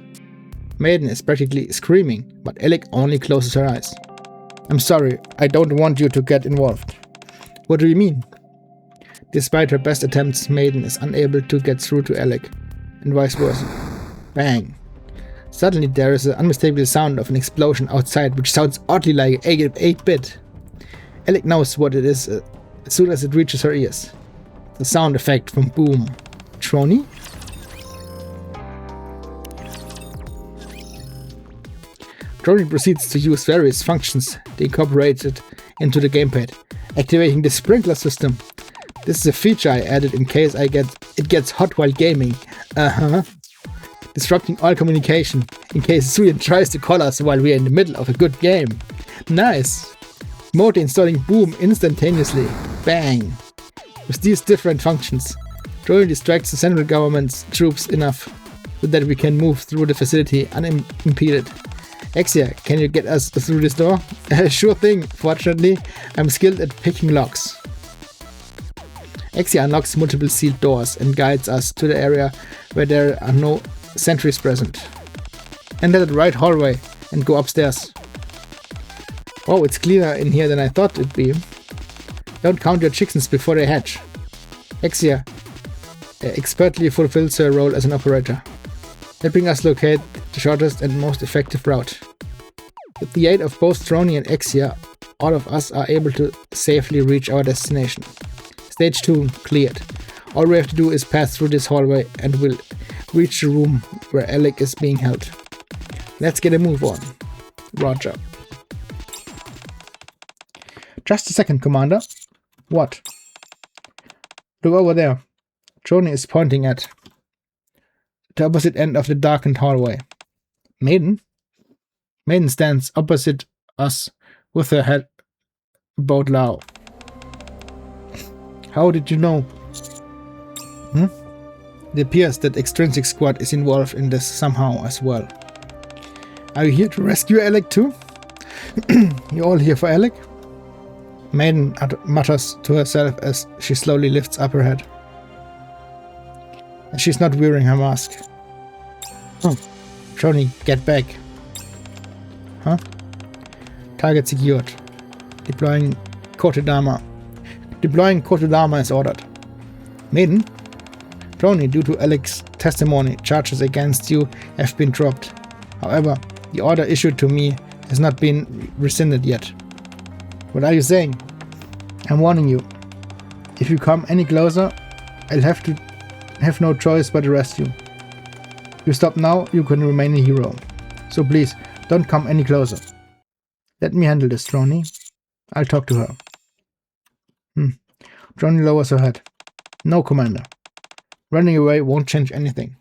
Maiden is practically screaming, but Alec only closes her eyes. I'm sorry, I don't want you to get involved. What do you mean? Despite her best attempts, Maiden is unable to get through to Alec, and vice versa. Bang. Suddenly there is an unmistakable sound of an explosion outside, which sounds oddly like 8-bit. Alec knows what it is as soon as it reaches her ears. The sound effect from Boom. Trony? Trony proceeds to use various functions they incorporated into the gamepad, activating the sprinkler system. This is a feature I added in case it gets hot while gaming. Disrupting all communication in case Suyan tries to call us while we're in the middle of a good game. Nice! Remotely installing Boom instantaneously. Bang! With these different functions, Trony distracts the central government's troops enough so that we can move through the facility unimpeded. Exia, can you get us through this door? Sure thing, fortunately, I'm skilled at picking locks. Exia unlocks multiple sealed doors and guides us to the area where there are no sentries present. Enter the right hallway and go upstairs. Oh, it's cleaner in here than I thought it'd be. Don't count your chickens before they hatch. Exia expertly fulfills her role as an operator, helping us locate the shortest and most effective route. With the aid of both Trony and Exia, all of us are able to safely reach our destination. Stage 2 cleared. All we have to do is pass through this hallway and we'll reach the room where Alec is being held. Let's get a move on. Roger. Just a second, Commander. What? Look over there. Trony is pointing at the opposite end of the darkened hallway. Maiden? Maiden stands opposite us with her head bowed low. How did you know? It appears that Extrinsic Squad is involved in this somehow as well. Are you here to rescue Alec too? You all here for Alec? Maiden mutters to herself as she slowly lifts up her head. She's not wearing her mask. Oh, Trony, get back. Huh? Target secured. Deploying Kotodama. Deploying Kotodama is ordered. Maiden? Trony, due to Alec's testimony, charges against you have been dropped. However, the order issued to me has not been rescinded yet. What are you saying? I'm warning you. If you come any closer, I'll have no choice but to arrest you. If you stop now, you can remain a hero. So please, don't come any closer. Let me handle this, Trony. I'll talk to her. Trony lowers her head. No, Commander. Running away won't change anything.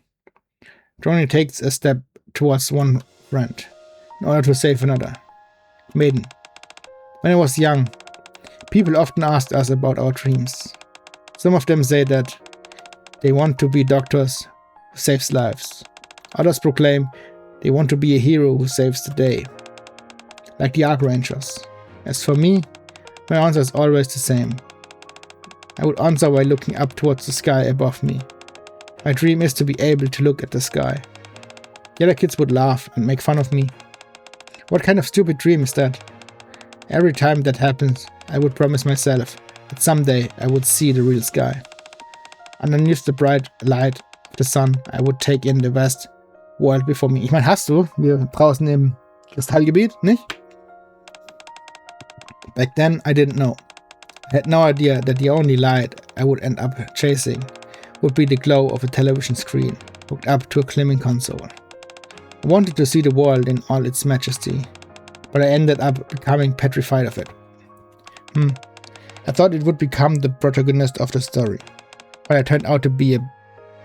Trony takes a step towards one friend, in order to save another. Maiden. When I was young, people often asked us about our dreams. Some of them say that they want to be doctors who saves lives. Others proclaim they want to be a hero who saves the day. Like the Ark Rangers. As for me, my answer is always the same. I would answer by looking up towards the sky above me. My dream is to be able to look at the sky. The other kids would laugh and make fun of me. What kind of stupid dream is that? Every time that happens, I would promise myself that someday I would see the real sky. Underneath the bright light of the sun, I would take in the vast world before me. Ich meine, hast du? Wir draußen im Kristallgebiet, nicht? Back then, I didn't know. I had no idea that the only light I would end up chasing would be the glow of a television screen hooked up to a climbing console. I wanted to see the world in all its majesty, but I ended up becoming petrified of it. I thought it would become the protagonist of the story, but it turned out to be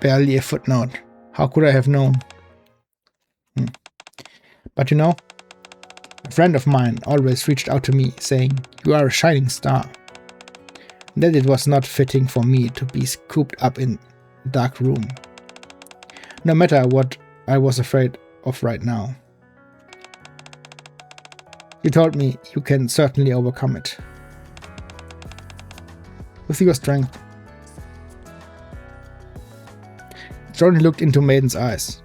barely a footnote. How could I have known? But you know, a friend of mine always reached out to me saying, "You are a shining star." And that it was not fitting for me to be cooped up in a dark room, no matter what I was afraid of right now. He told me, "You can certainly overcome it. With your strength." Trony looked into Maiden's eyes.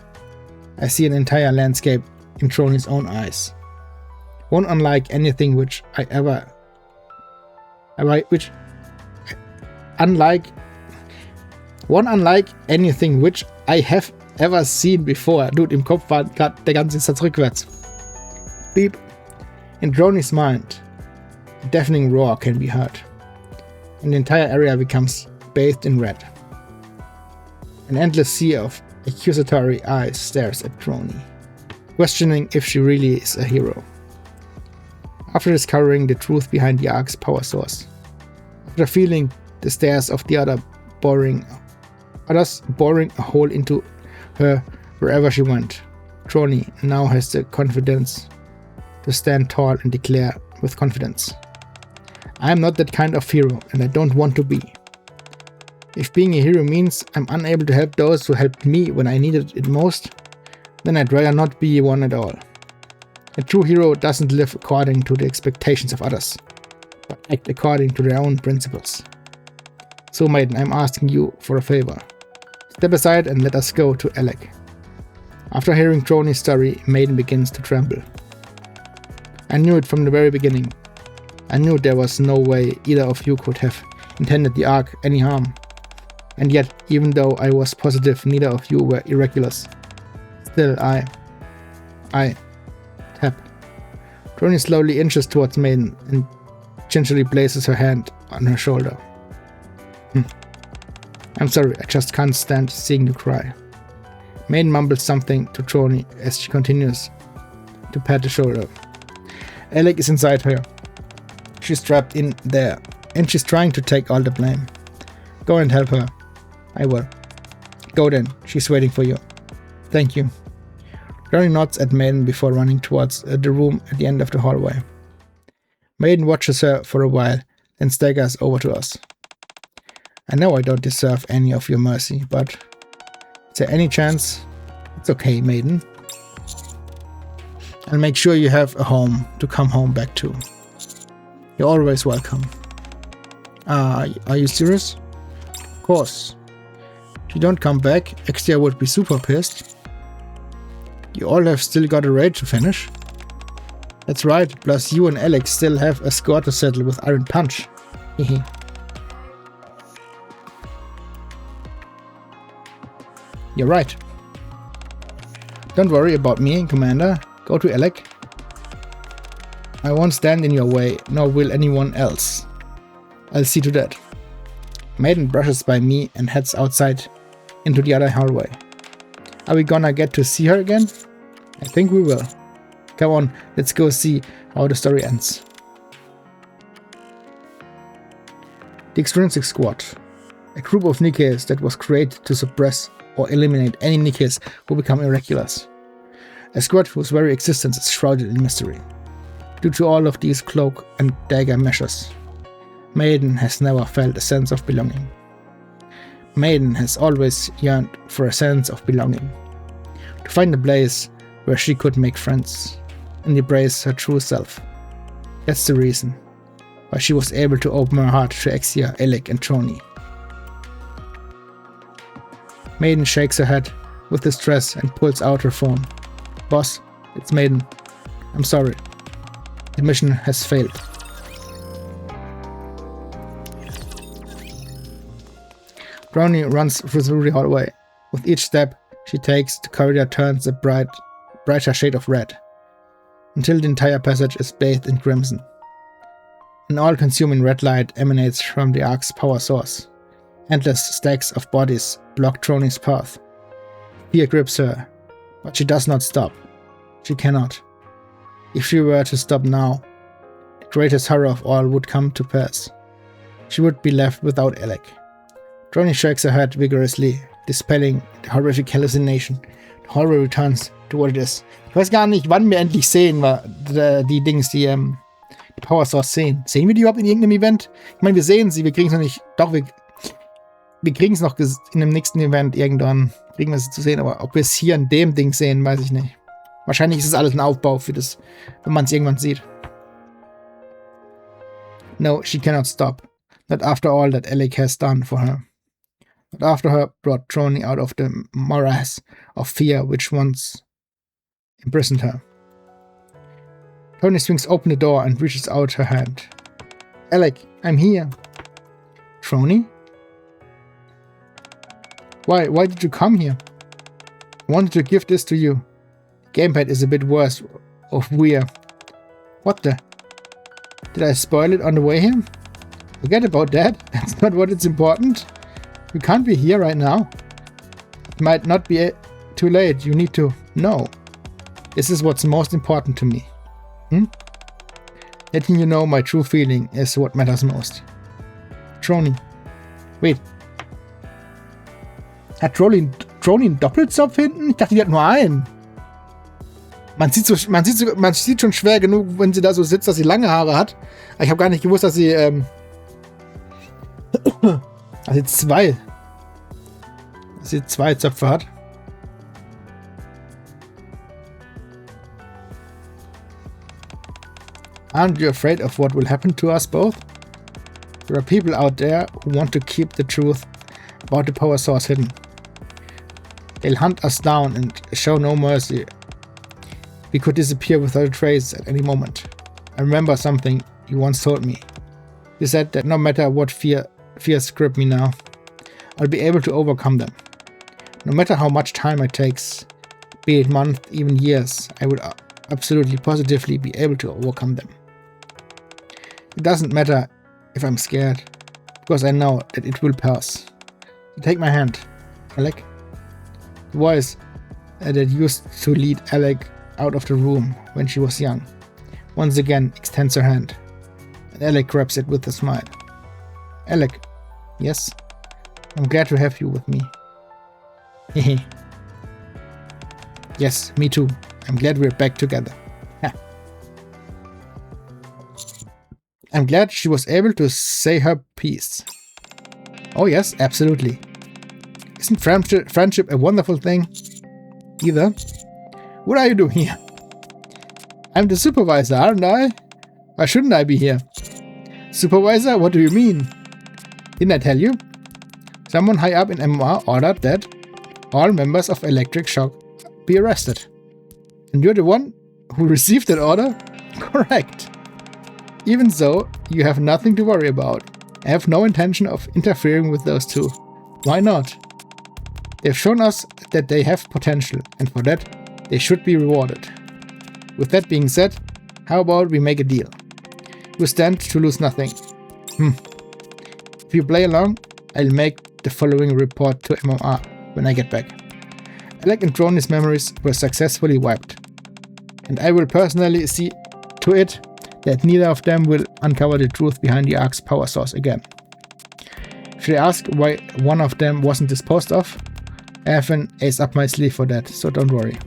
I see an entire landscape in Trony's own eyes. One unlike anything which I have ever seen before. Dude, im Kopf war gerade der ganze Satz rückwärts. Beep. In Trony's mind, a deafening roar can be heard, and the entire area becomes bathed in red. An endless sea of accusatory eyes stares at Trony, questioning if she really is a hero. After discovering the truth behind D.Ark's power source, after feeling the stares of the others boring a hole into her wherever she went, Trony now has the confidence to stand tall and declare with confidence, "I am not that kind of hero, and I don't want to be. If being a hero means I'm unable to help those who helped me when I needed it most, then I'd rather not be one at all. A true hero doesn't live according to the expectations of others, but act according to their own principles. So Maiden, I'm asking you for a favor. Step aside and let us go to Alec." After hearing Trony's story, Maiden begins to tremble. I knew it from the very beginning. I knew there was no way either of you could have intended D.Ark any harm. And yet, even though I was positive neither of you were irregulars, still I tap. Trony slowly inches towards Maiden and gingerly places her hand on her shoulder. "I'm sorry, I just can't stand seeing you cry." Maiden mumbles something to Trony as she continues to pat the shoulder. Alec is inside her. She's trapped in there, and she's trying to take all the blame. "Go and help her." "I will." "Go then, she's waiting for you." "Thank you." Trony nods at Maiden before running towards the room at the end of the hallway. Maiden watches her for a while, then staggers over to us. "I know I don't deserve any of your mercy, but is there any chance?" "It's okay, Maiden. I'll make sure you have a home to come home back to. You're always welcome." Are you serious?" "Of course. If you don't come back, Exia would be super pissed. You all have still got a raid to finish." "That's right, plus you and Alex still have a score to settle with Iron Punch. Hehe." "You're right. Don't worry about me, Commander. Go to Alec. I won't stand in your way, nor will anyone else. I'll see to that." Maiden brushes by me and heads outside into the other hallway. Are we gonna get to see her again? I think we will. Come on, let's go see how the story ends. The Extrinsic Squad. A group of Nikkes that was created to suppress or eliminate any Nikkes who become irregulars. A squad whose very existence is shrouded in mystery. Due to all of these cloak and dagger measures, Maiden has never felt a sense of belonging. Maiden has always yearned for a sense of belonging. To find a place where she could make friends and embrace her true self. That's the reason why she was able to open her heart to Exia, Alec and Trony. Maiden shakes her head with distress and pulls out her phone. Boss, it's Maiden. I'm sorry. The mission has failed. Trony runs through the hallway. With each step she takes, the corridor turns a brighter shade of red, until the entire passage is bathed in crimson. An all-consuming red light emanates from the Ark's power source, Endless stacks of bodies block Trony's path. Fear grips her, but she does not stop. She cannot. If she were to stop now, the greatest horror of all would come to pass. She would be left without Alec. Trony shakes her head vigorously, dispelling the horrific hallucination. The horror returns to what it is. Ich weiß gar nicht, wann wir endlich sehen, die Dings, die Power Source sehen. Sehen wir die überhaupt in irgendeinem Event? Ich meine, wir sehen sie, wir kriegen es noch nicht. Doch, wir kriegen es noch in dem nächsten Event irgendwann. Kriegen wir es zu sehen, aber ob wir es hier in dem Ding sehen, weiß ich nicht. Wahrscheinlich ist es alles ein Aufbau für das, wenn man es irgendwann sieht. No, she cannot stop. Not after all that Alec has done for her. Not after her brought Trony out of the morass of fear which once imprisoned her. Trony swings open the door and reaches out her hand. Alec, I'm here. Trony? Why did you come here? I wanted to give this to you. The gamepad is a bit worse of wear. What the? Did I spoil it on the way here? Forget about that. That's not what is important. You can't be here right now. It might not be too late. You need to know. This is what's most important to me. Letting you know my true feeling is what matters most. Trony. Wait. Hat Trony einen Doppelzopf hinten? Ich dachte, die hat nur einen. Man sieht schon schwer genug, wenn sie da so sitzt, dass sie lange Haare hat. Aber ich habe gar nicht gewusst, dass sie zwei Zöpfe hat. Aren't you afraid of what will happen to us both? There are people out there who want to keep the truth about the power source hidden. They'll hunt us down and show no mercy. We could disappear without a trace at any moment. I remember something you once told me. You said that no matter what fears grip me now, I'll be able to overcome them. No matter how much time it takes, be it months, even years, I would absolutely positively be able to overcome them. It doesn't matter if I'm scared, because I know that it will pass. So take my hand, Alec. The voice that used to lead Alec out of the room when she was young once again extends her hand, and Alec grabs it with a smile. Alec, yes? I'm glad to have you with me. Hehe. Yes, me too. I'm glad we're back together. Ha. I'm glad she was able to say her piece. Oh yes, absolutely. Isn't friendship a wonderful thing? Either. What are you doing here? I'm the supervisor, aren't I? Why shouldn't I be here? Supervisor? What do you mean? Didn't I tell you? Someone high up in MMR ordered that all members of Electric Shock be arrested. And you're the one who received that order? Correct. Even so, you have nothing to worry about. I have no intention of interfering with those two. Why not? They've shown us that they have potential, and for that, they should be rewarded. With that being said, how about we make a deal? You stand to lose nothing. If you play along, I'll make the following report to MMR when I get back. Alec and Trony's memories were successfully wiped, and I will personally see to it that neither of them will uncover the truth behind the Ark's power source again. If they ask why one of them wasn't disposed of, I have an ace up my sleeve for that, so don't worry.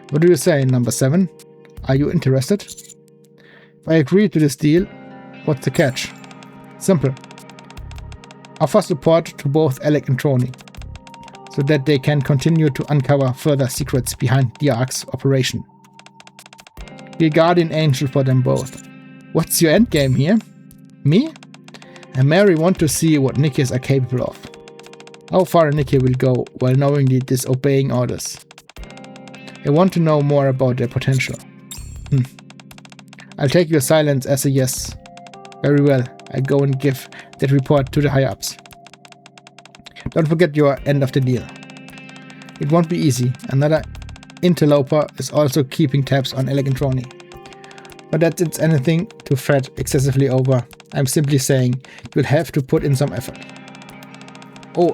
What do you say, number 7? Are you interested? If I agree to this deal, what's the catch? Simple. Offer support to both Alec and Trony, so that they can continue to uncover further secrets behind D.Ark's operation. Be a guardian angel for them both. What's your endgame here? Me? I merely want to see what Nikkes are capable of. How far a Nikke will go while knowingly disobeying orders. I want to know more about their potential. I'll take your silence as a yes. Very well, I'll go and give that report to the high-ups. Don't forget your end of the deal. It won't be easy. Another interloper is also keeping tabs on Alec and Trony. But that it's anything to fret excessively over. I'm simply saying you'll have to put in some effort. Oh,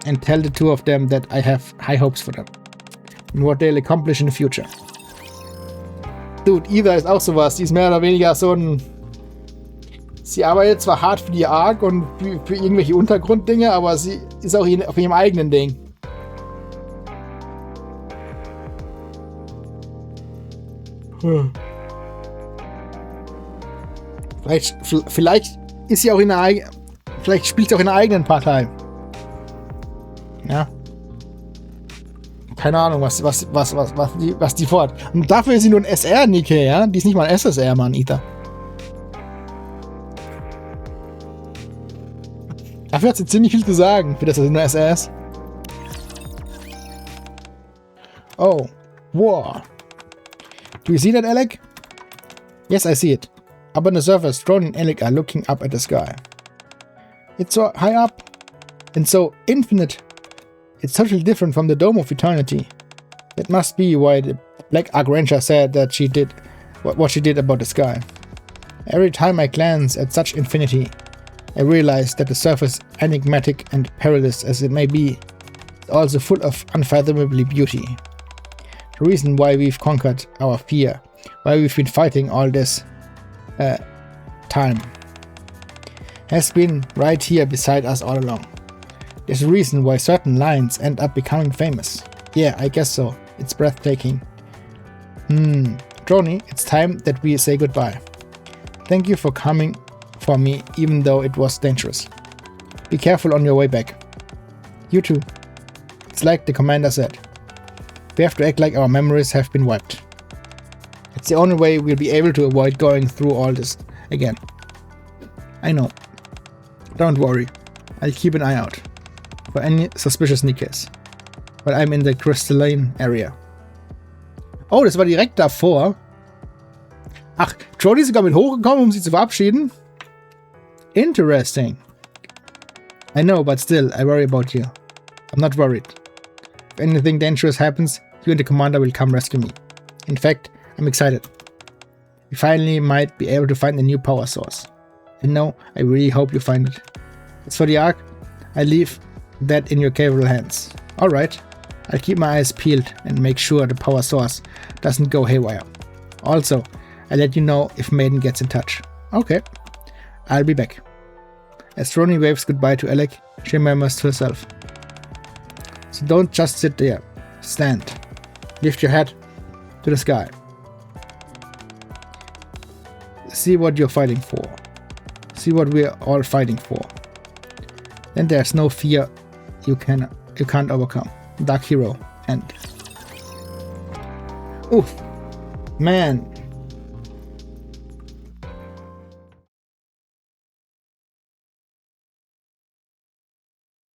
and tell the two of them that I have high hopes for them. Und what they'll accomplish in the future. Dude, Ida ist auch sowas. Die ist mehr oder weniger so ein... Sie arbeitet zwar hart für die Ark und für irgendwelche Untergrunddinge, aber sie ist auch auf ihrem eigenen Ding. Vielleicht ist sie auch in einer vielleicht spielt sie auch in einer eigenen Partei. Ja. Keine Ahnung, was die vorhat. Und dafür ist sie nur ein SR, Nikke, ja? Die ist nicht mal ein SSR, Mann, Ita. Dafür hat sie ziemlich viel zu sagen, für das sie nur SR ist. Oh. Wow. Do you see that, Alec? Yes, I see it. Up on the surface, Drone and Alec are looking up at the sky. It's so high up and so infinite. It's totally different from the Dome of Eternity. That must be why the Black Ark Ranger said that she did what she did about the sky. Every time I glance at such infinity, I realize that the surface, enigmatic and perilous as it may be, is also full of unfathomable beauty. The reason why we've conquered our fear, why we've been fighting all this time, has been right here beside us all along. There's a reason why certain lines end up becoming famous. Yeah, I guess so. It's breathtaking. Droney, it's time that we say goodbye. Thank you for coming for me, even though it was dangerous. Be careful on your way back. You too. It's like the commander said. We have to act like our memories have been wiped. It's the only way we'll be able to avoid going through all this again. I know. Don't worry. I'll keep an eye out for any suspicious Nikkes. But I'm in the crystalline area. Oh, das war direkt davor. Ach, Jodie ist sogar mit hochgekommen, um sie zu verabschieden? Interesting. I know, but still, I worry about you. I'm not worried. If anything dangerous happens, you and the commander will come rescue me. In fact, I'm excited. We finally might be able to find a new power source. And no, I really hope you find it. As for the Ark, I leave that in your capable hands. Alright, I'll keep my eyes peeled and make sure the power source doesn't go haywire. Also, I'll let you know if Maiden gets in touch. Okay, I'll be back. As Ronnie waves goodbye to Alec, she murmurs to herself. So don't just sit there. Stand. Lift your head to the sky. See what you're fighting for. See what we're all fighting for. Then there's no fear you can't overcome. Dark Hero. End. Ooh, man,